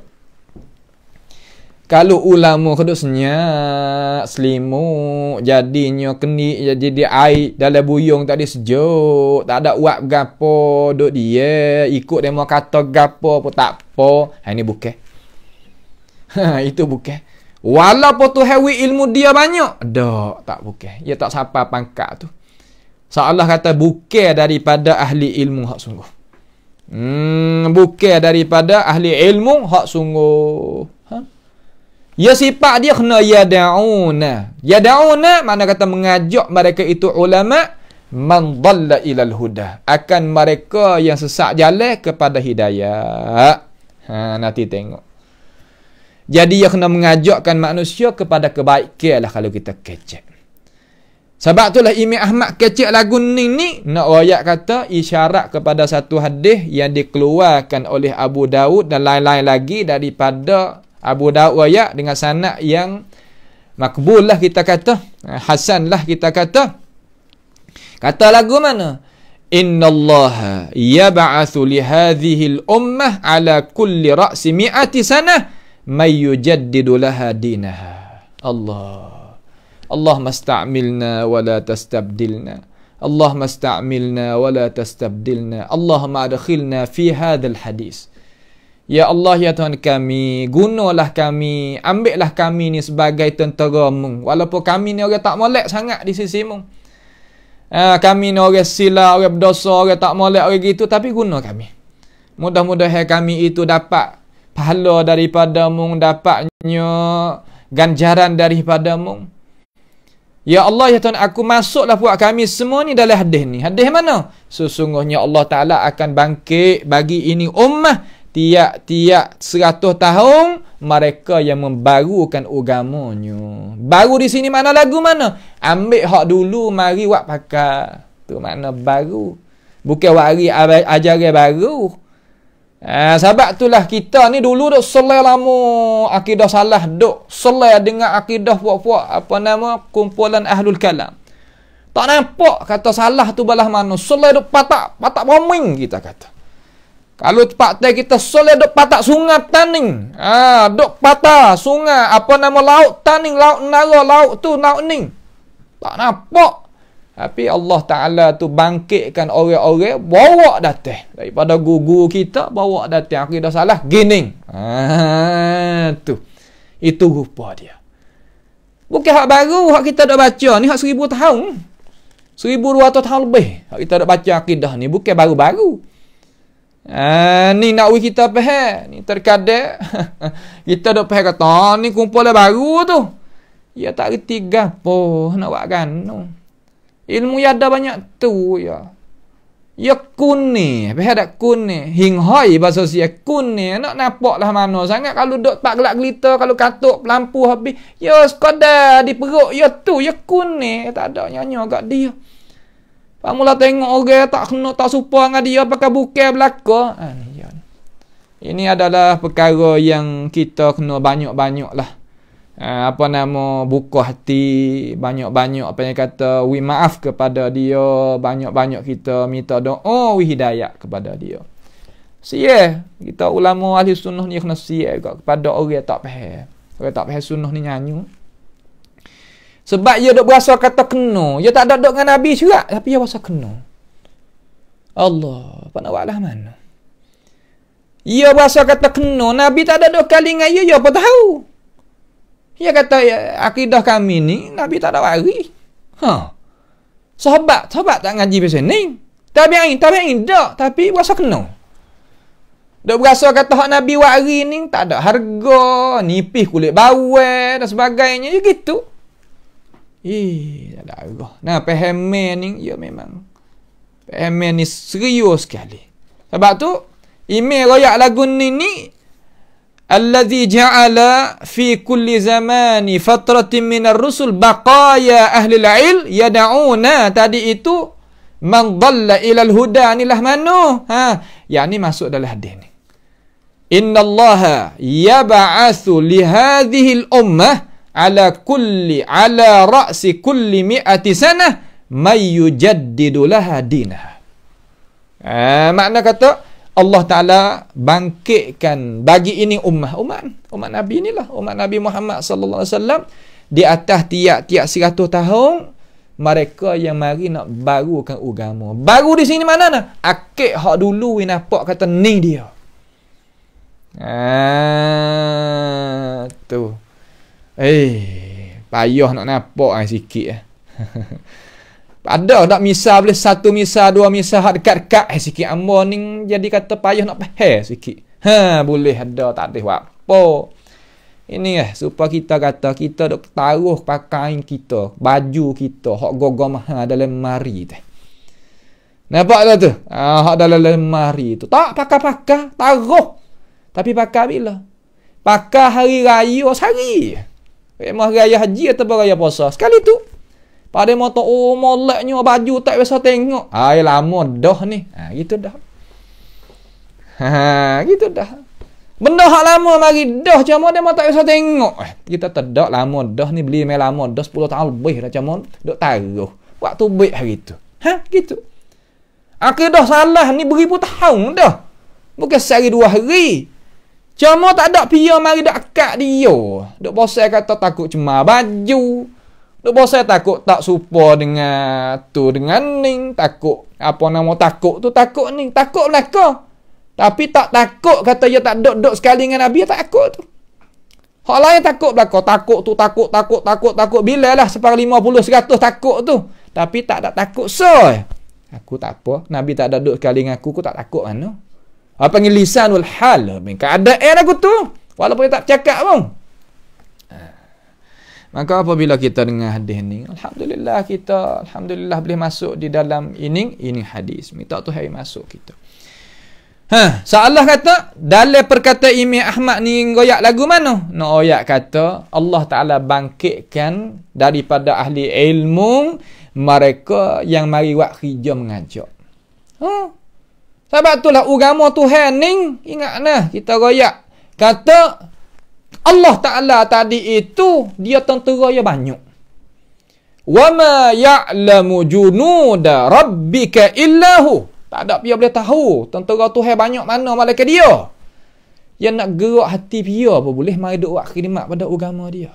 Kalau ulama keduk senyap, selimut, jadinya kenik, jadi air dalam buyung tadi sejuk, tak ada uap gapo, duk dia ikut demo kata gapo pun tak apa. Ini bukan. Itu bukan. Walaupun tu hawi ilmu dia banyak, tak bukan. Dia tak sampai pangkat tu. Allah kata bukan daripada ahli ilmu hak sungguh. Bukan daripada ahli ilmu hak sungguh. Ya sifat dia kena yad'una. Yad'una makna kata mengajak mereka itu ulama man dhalla ilal huda. Akan mereka yang sesat jalan kepada hidayah. Nanti tengok. Jadi dia kena mengajakkan manusia kepada kebaikan lah kalau kita kecek. Sebab itulah Imam Ahmad kecek lagu ni nak ayat kata isyarat kepada satu hadis yang dikeluarkan oleh Abu Daud dan lain-lain lagi daripada Abu Daud ayat dengan sanad yang makbul lah kita kata, hasan lah kita kata. Kata lagu mana? Innallaha yab'atsu li hadhihi al-ummah ala kulli ra'si mi'ati sanah may yujaddidu laha dinaha. Allah. Allahumma sta'milna wa la tastabdilna. Allahumma sta'milna wa la tastabdilna. Allahumma adkhilna fi hadzal hadis. Ya Allah, ya Tuhan kami, gunalah kami, ambillah kami ni sebagai tentera-Mu. Walaupun kami ni orang tak molek sangat di sisi-Mu. Kami ni orang sila, orang berdosa, orang tak molek, orang gitu, tapi guna kami. Mudah-mudahan kami itu dapat pahala daripada-Mu, dapatnya ganjaran daripada-Mu. Ya Allah, ya Tuhan, aku masuklah buat kami semua ni dalam hadis ni. Hadis mana? Sesungguhnya Allah Ta'ala akan bangkit bagi ini ummah tiap-tiap 100 tahun mereka yang membarukan agamanya. Baru di sini mana lagu mana? Ambil hak dulu, mari buat pakai. Tu makna baru. Bukan wari ajaran baru. Sebab itulah kita ni dulu duk selai lama akidah salah, duk selai dengan akidah puak-puak apa nama kumpulan ahlul kalam. Tak nampak kata salah tu belah mana. Selai duk patak bombing kita kata. Kalau paktai kita soleh duk patak sungai taning. Duk patah sungai apa nama laut taning, laut nara, laut tu laut ning. Tak nampak. Tapi Allah Ta'ala tu bangkitkan orang-orang bawa datang daripada guru kita, bawa datang akidah salah gining. Tu. Itu rupa dia. Bukan hak baru hak kita dah baca ni, hak 1000 tahun. 1200 tahun lebih hak kita dah baca akidah ni, bukan baru-baru. Ni nak kita faham. Ni terkadang kita dok faham kata ni kumpulan baru tu. Ya tak reti gapo nak buat kan. Ilmu ya ada banyak tu ya. Ya kuni, faham tak kuni. Hing hoi bahasa sia kuni nak nampaklah mana sangat kalau dok tak gelak-gelita, kalau katuk lampu habis. Ya sekadar di perut ya tu ya kuni, tak ada nyanyi kat dia. Pak mula tengok orang tak kena tak serupa dengan dia pakai bukai belaka. Ini adalah perkara yang kita kena banyak-banyak lah. Apa nama, buka hati, banyak-banyak apa yang kata wi maaf kepada dia, banyak-banyak kita minta doa wi hidayah kepada dia. Sia kita ulama ahli sunnah ni kena sia juga kepada orang tak faham. Orang tak faham sunnah ni nyanyi. Sebab dia duk berasa kata kena. Dia tak ada duk dengan Nabi juga. Tapi dia berasa kena. Allah. Apa nak buat lah mana? Dia berasa kata kena. Nabi tak ada duk kali dengan dia. Dia apa tahu? Dia kata akidah kami ni Nabi tak ada wari. Sahabat tak ngaji pasal ni. Tabi'in tak. Tapi berasa kena. Duk berasa kata hak Nabi wari ni tak ada harga. Nipis kulit bawel dan sebagainya. Ya gitu. Tak ada harga. Nah, pahaman ni, ya memang. Pahaman ni serius sekali. Sebab tu, email royak lagu ni, Alladhi ja'ala fi kulli zamani fatratin minar rusul baqaya ahlil il yada'una. Tadi itu, man dhalla ilal huda ni lah manu. Yang ni masuk dalam hadis ni. Inna allaha yaba'athu lihadihil ummah ala ra'si kulli mi'ati sanah may yujaddidu laha dinah. Makna kata Allah Ta'ala bangkitkan bagi ini umat Nabi inilah, umat Nabi Muhammad sallallahu alaihi wasallam di atas tiap-tiap 100 tahun mereka yang mari nak barukan agama. Baru di sini mana nak? Akik hak dulu nampak kata ni dia. Tu. Payah nak nampak sikit. Ada tak misal boleh 1 misal 2 misal hak dekat-dekat sikit amba ni jadi kata payah nak faham sikit. Boleh ada tak ada apa. Ini supaya kita kata kita dok taruh pakaian kita, baju kita hak gogor mahal dalam lemari teh. Nampak tak tu? Hak dalam lemari tu. Tak pakai-pakai, taruh. Tapi pakai bila? Pakai hari raya sehari. Memang raya haji atau raya puasa. Sekali tu. Pada motor, moleknya baju tak biasa tengok. Lama dah ni. Gitu dah. Gitu dah. Benda hak lama mari dah cuma dia tak biasa tengok. Kita terdak lama dah ni beli main lama dah 10 tahun lebih dah cuma duk taruh. Waktu baik hari tu. Gitu. Akidah salah ni beribu tahun dah. Bukan sehari 2 hari. Cuma tak ada pia mari dak akak dia. Duk bosan kata takut cuma baju. Duk bosan takut tak supa dengan tu dengan ning, takut apa nama takut tu takut ning, takut belaka. Tapi tak takut kata dia tak duk sekali dengan Nabi, tak takut tu. Hak lain takut belaka, takut tu takut. Bilalah 50 100 takut tu. Tapi tak ada takut aku tak apa, Nabi tak ada duk sekali dengan aku tak takut mana. Apa panggil lisanul hal, keadaan aku tu. Walaupun dia tak bercakap pun. Maka apabila kita dengar hadis ni, alhamdulillah boleh masuk di dalam ini hadis. Minta Tuhan masuk kita. Salah kata dalam perkataan Imam Ahmad ni goyak lagu mana? No ayat kata Allah Taala bangkitkan daripada ahli ilmu mereka yang mari buat kerja mengajak. Sebab itulah agama Tuhan ni, ingat nah kita goyak kata Allah Ta'ala tadi itu dia tentera yang banyak. Wa ma ya'lamu junuda rabbika illahu. Tak ada dia boleh tahu tentera Tuhan banyak mana malaikat dia. Yang nak gerak hati dia apa boleh mari duk buat khidmat pada agama dia.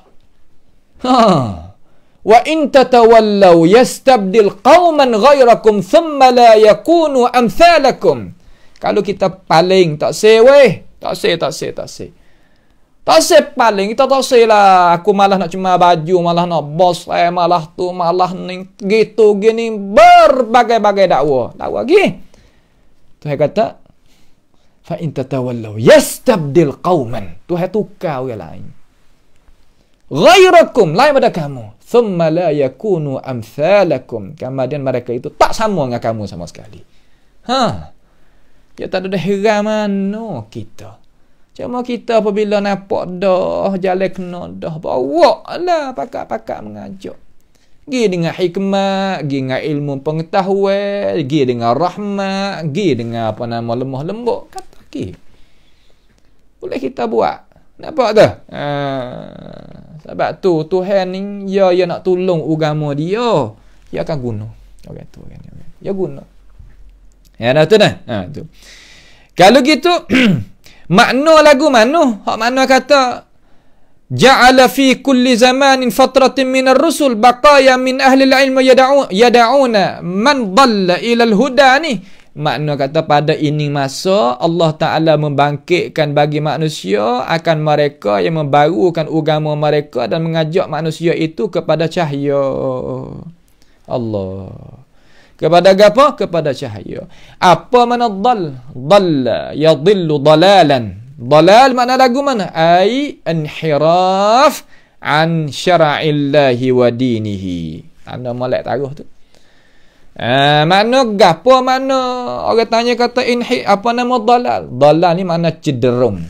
Wa in tatawallaw yastabdil qauman ghairakum thumma la yakunu amsalakum. Kalau kita paling tak say weh, tak say. Tak say paling, kita tak say lah aku malah nak cuma baju, malah nak bos, malah tu, malah ni gitu gini berbagai-bagai dakwah lagi. Tuhan kata fa in tatawallaw yastabdil qauman. Tuhan tukar orang lain. Ghairakum, lain pada kamu. Thumma la yakunu amsalakum. Kemudian mereka itu tak sama dengan kamu sama sekali. Ya tak ada heran mana kita. Cuma kita apabila nampak dah jalan kena dah bawa lah pakak-pakak mengajak. Gi dengan hikmah, gi dengan ilmu pengetahuan, gi dengan rahmat, gi dengan apa nama lemah lembut. Kata ki. Boleh kita buat. Nampak tak? Sebab tu Tuhan ni ya nak tolong agama dia, dia akan guna. Orang tu kan. Dia guna. Ya dah tu dah. Tu. Kalau gitu makna lagu mana? Hak mana kata ja'ala fi kulli zamanin fatratin minar rusul baqaya min ahli al-ilm yad'una man dhalla ila al-huda ni. Makna kata pada ini masa Allah Ta'ala membangkitkan bagi manusia akan mereka yang membarukan agama mereka dan mengajak manusia itu kepada cahaya Allah. Kepada apa? Kepada cahaya. Apa makna dhal? Dhalla yadhillu dhalalan. Dhalal makna lagu mana? Ai inhiraf an syara'illahi wa dinihi. Anda molek taruh tu. Makna gapo makna orang tanya kata apa nama dhalal? Dhalal ni makna cenderung.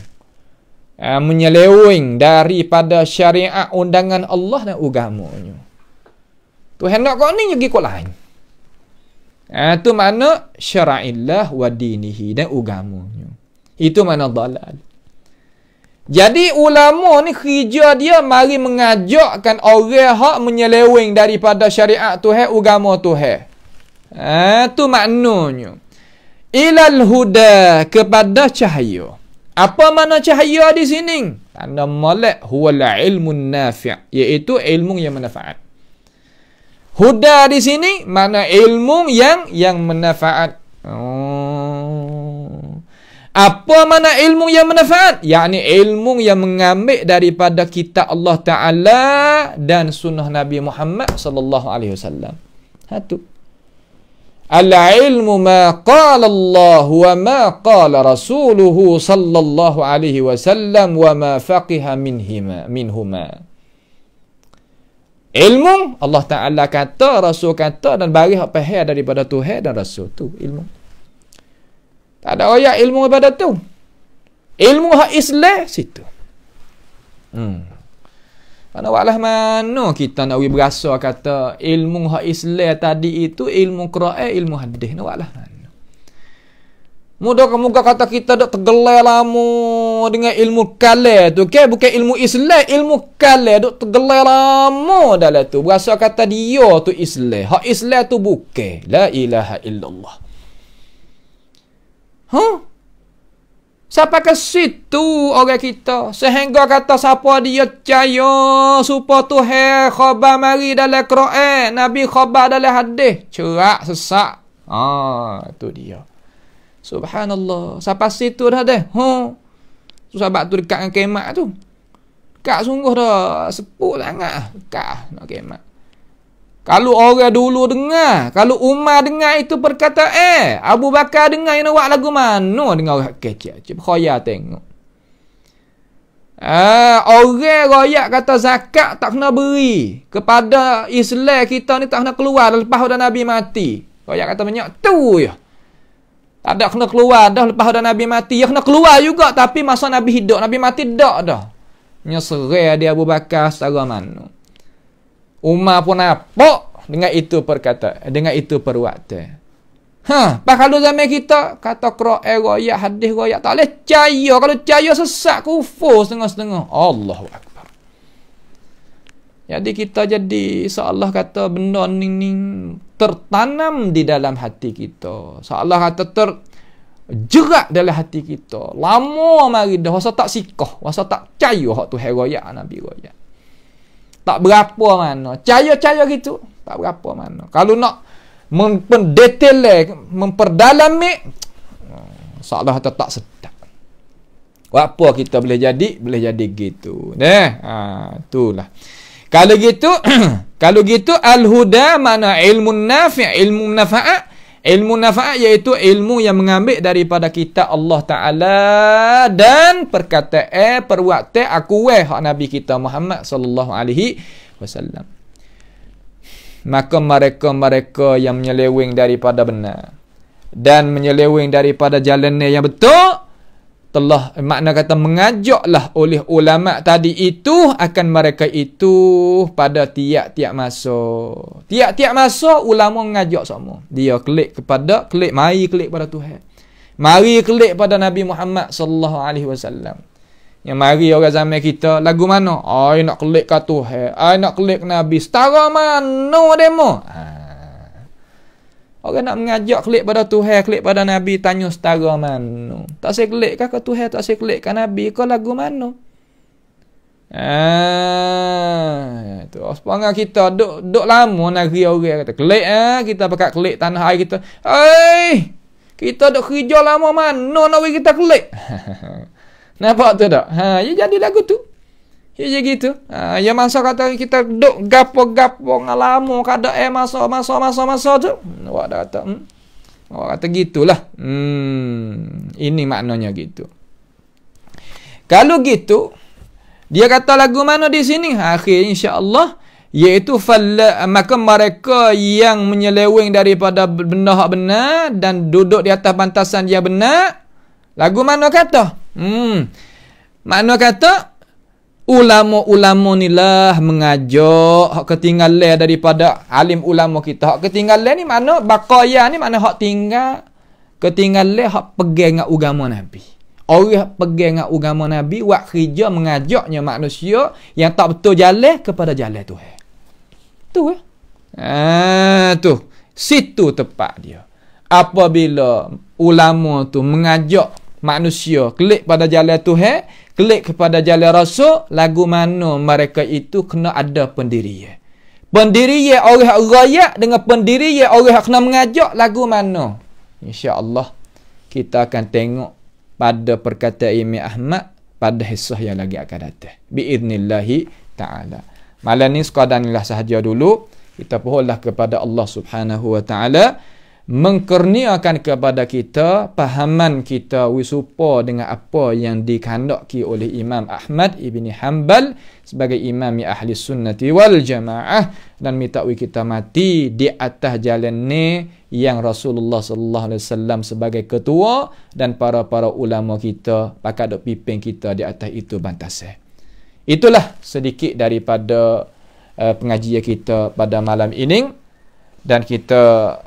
Menyeleweng daripada syariat undangan Allah dan agamanya. Tuhan nak kau ni pergi kau lain. Itu makna syara'illah wa dinihi dan agamanya. Itu makna dhalal. Jadi ulama ni kerja dia mari mengajakkan orang hak menyeleweng daripada syariat Tuhan, agama Tuhan. Itu maknanya. Ilal huda, kepada cahaya. Apa makna cahaya di sini? Tanda molek huwal ilmun nafi', iaitu ilmu yang manfaat. Huda di sini makna ilmu yang manfaat. Apa makna ilmu yang manfaat? Yakni ilmu yang mengambil daripada kitab Allah Ta'ala dan sunnah Nabi Muhammad sallallahu alaihi wasallam. Satu. Al-ilmu ma qala Allah wa ma qala rasuluhu sallallahu alaihi wasallam wa ma faqiha minhuma. Ilmu Allah Ta'ala kata, Rasul kata dan bagi hak faham daripada Tuhan dan Rasul tu ilmu. Tak ada ayat ilmu daripada tu. Ilmu hak Islam situ. Mana walah mana kita nak berasa kata ilmu hak Islam tadi itu ilmu Quran, ilmu hadis. Nak walah mana. Mudah-mudah kata kita dak tergelai lama dengan ilmu kalam tu, okay? Bukan ilmu Islam, ilmu kalam dak tergelai lama dalam tu. Berasa kata dia tu Islam. Hak Islam tu bukan. La ilaha illallah. Sampai ke situ orang kita. Sehingga kata siapa dia percaya supaya Tuhan khabar mari dalam Quran, Nabi khabar dalam hadis. Cerak sesak. Itu dia. Subhanallah. Sampai situ dah deh. Sebab tu dekat dengan kemat tu. Dekat sungguh dah. Sepuk sangat. Dekat nak kemat. Kalau orang dulu dengar, kalau Umar dengar itu perkataan, Abu Bakar dengar yang nak buat lagu mana dengar orang kecil. Khoya tengok. Orang royak kata zakat tak kena beri kepada Islam kita ni, tak kena keluar lepas dah Nabi mati. Royak kata banyak tu ya. Tak ada kena keluar dah lepas dah Nabi mati. Ya kena keluar juga tapi masa Nabi hidup, Nabi mati tak dah. Nyeserai dia Abu Bakar secara mana. Umar pun nampak dengan itu perkataan, dengan itu perbuatan. Pas kalau zaman kita kata Quran royak, hadis royak, tak boleh percaya. Kalau percaya sesat, kufur setengah-setengah. Allahu Akbar. Jadi kita jadi seolah kata benda ni tertanam di dalam hati kita. Seolah kata terjerat dalam hati kita. Lama mari dah rasa tak sikah, rasa tak percaya hak tu royak, Nabi royak. Tak berapa mana. Caya-caya gitu. Tak berapa mana. Kalau nak mendetail, memperdalami, seolah tak sedap. Apa kita boleh jadi? Boleh jadi gitu. Itulah. Kalau gitu, kalau gitu al-huda mana ilmu nafi', ilmu nafa'ah. Ilmu nafa'ah iaitu ilmu yang mengambil daripada kitab Allah Ta'ala dan perkataan perbuatan akuah hak Nabi kita Muhammad sallallahu alaihi wasallam. Maka mereka-mereka yang menyeleweng daripada benar dan menyeleweng daripada jalan yang betul telah makna kata mengajaklah oleh ulama tadi itu akan mereka itu pada tiap-tiap masa. Tiap-tiap masa ulama mengajak semua. Dia klik mari klik pada Tuhan. Mari klik pada Nabi Muhammad sallallahu alaihi wasallam. Yang mari orang zaman kita lagu mana? Ai nak klik ke Tuhan, ai nak klik Nabi. Setara mana demo? Orang nak mengajak klik pada Tuhan, klik pada Nabi, tanya setara mana. Tak saya klik ke Tuhan, tak saya klik ke Nabi, kau lagu mana? Tu sepanjang kita duk lama negeri orang kata klik kita pakai klik tanah air kita. Kita duk kerja lama mana nak kita klik. Nampak tu tak? Ya jadi lagu tu. Ya gitu. Ya masa kata kita duk gapo-gapo ngalamu kada masa tu. Awak dah kata awak kata gitulah. Ini maknanya gitu. Kalau gitu dia kata lagu mana di sini? Akhir insya-Allah iaitu maka mereka yang menyeleweng daripada benda hak benar dan duduk di atas bantasan yang benar. Lagu mana kata? Makna kata ulama-ulama inilah mengajak hak ketinggalan daripada alim ulama kita. Hak ketinggalan ni makna baqaya ni makna hak tinggal. Ketinggalan hak pegang dengan agama Nabi. Orang pegang dengan agama Nabi buat kerja mengajaknya manusia yang tak betul jalan kepada jalan Tuhan. Tu tu. Situ tepat dia. Apabila ulama tu mengajak manusia klik pada jalan Tuhan, klik kepada jalan Rasul, lagu mana mereka itu kena ada pendirian. Pendirian orang rakyat dengan pendirian orang kena mengajak lagu mana? Insya-Allah kita akan tengok pada perkataan Imam Ahmad pada hisah yang lagi akan datang. Biiznillahi ta'ala. Malam ni sekadar inilah sahaja dulu. Kita pohonlah kepada Allah Subhanahu wa ta'ala mengkurniakan kepada kita pahaman kita wisupa dengan apa yang dikehendaki oleh Imam Ahmad ibni Hanbal sebagai imam ahli sunnati wal jamaah, dan minta kita mati di atas jalan ni yang Rasulullah sallallahu alaihi wasallam sebagai ketua dan para ulama kita pakat dok pimpin kita di atas itu bantasan. Itulah sedikit daripada pengajian kita pada malam ini, dan kita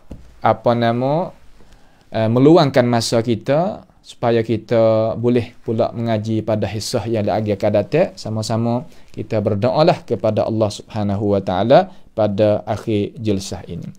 meluangkan masa kita supaya kita boleh pula mengaji pada hisah yang lagi akan datang. Sama-sama kita berdoalah kepada Allah Subhanahu wa taala pada akhir jilsah ini.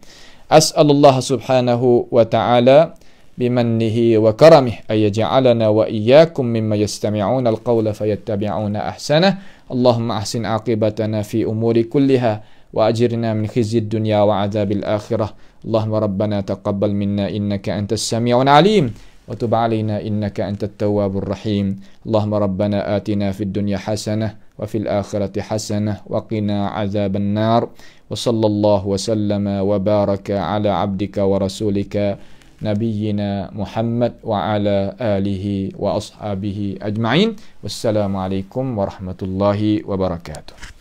As'alullah Subhanahu wa taala bimannihi wa karamih ay yaj'alana wa iyyakum mimma yastami'una al-qawla fayattabi'una ahsanah. Allahumma ahsin aqibatana fi umuri kulliha wa ajirna min khizyid dunya wa 'adzabil akhirah. Allahumma rabbana taqabbal minna innaka antas sami'un 'alim wa tub 'alaina innaka antat tawwabur rahim. Allahumma rabbana atina fid dunya hasanah wa fil akhirati hasanah wa qina 'adzaban nar. Wa sallallahu wa sallama wa baraka ala 'abdika wa rasulika nabiyyina Muhammad wa ala alihi wa ashabihi ajma'in. Wassalamualaikum warahmatullahi wabarakatuh.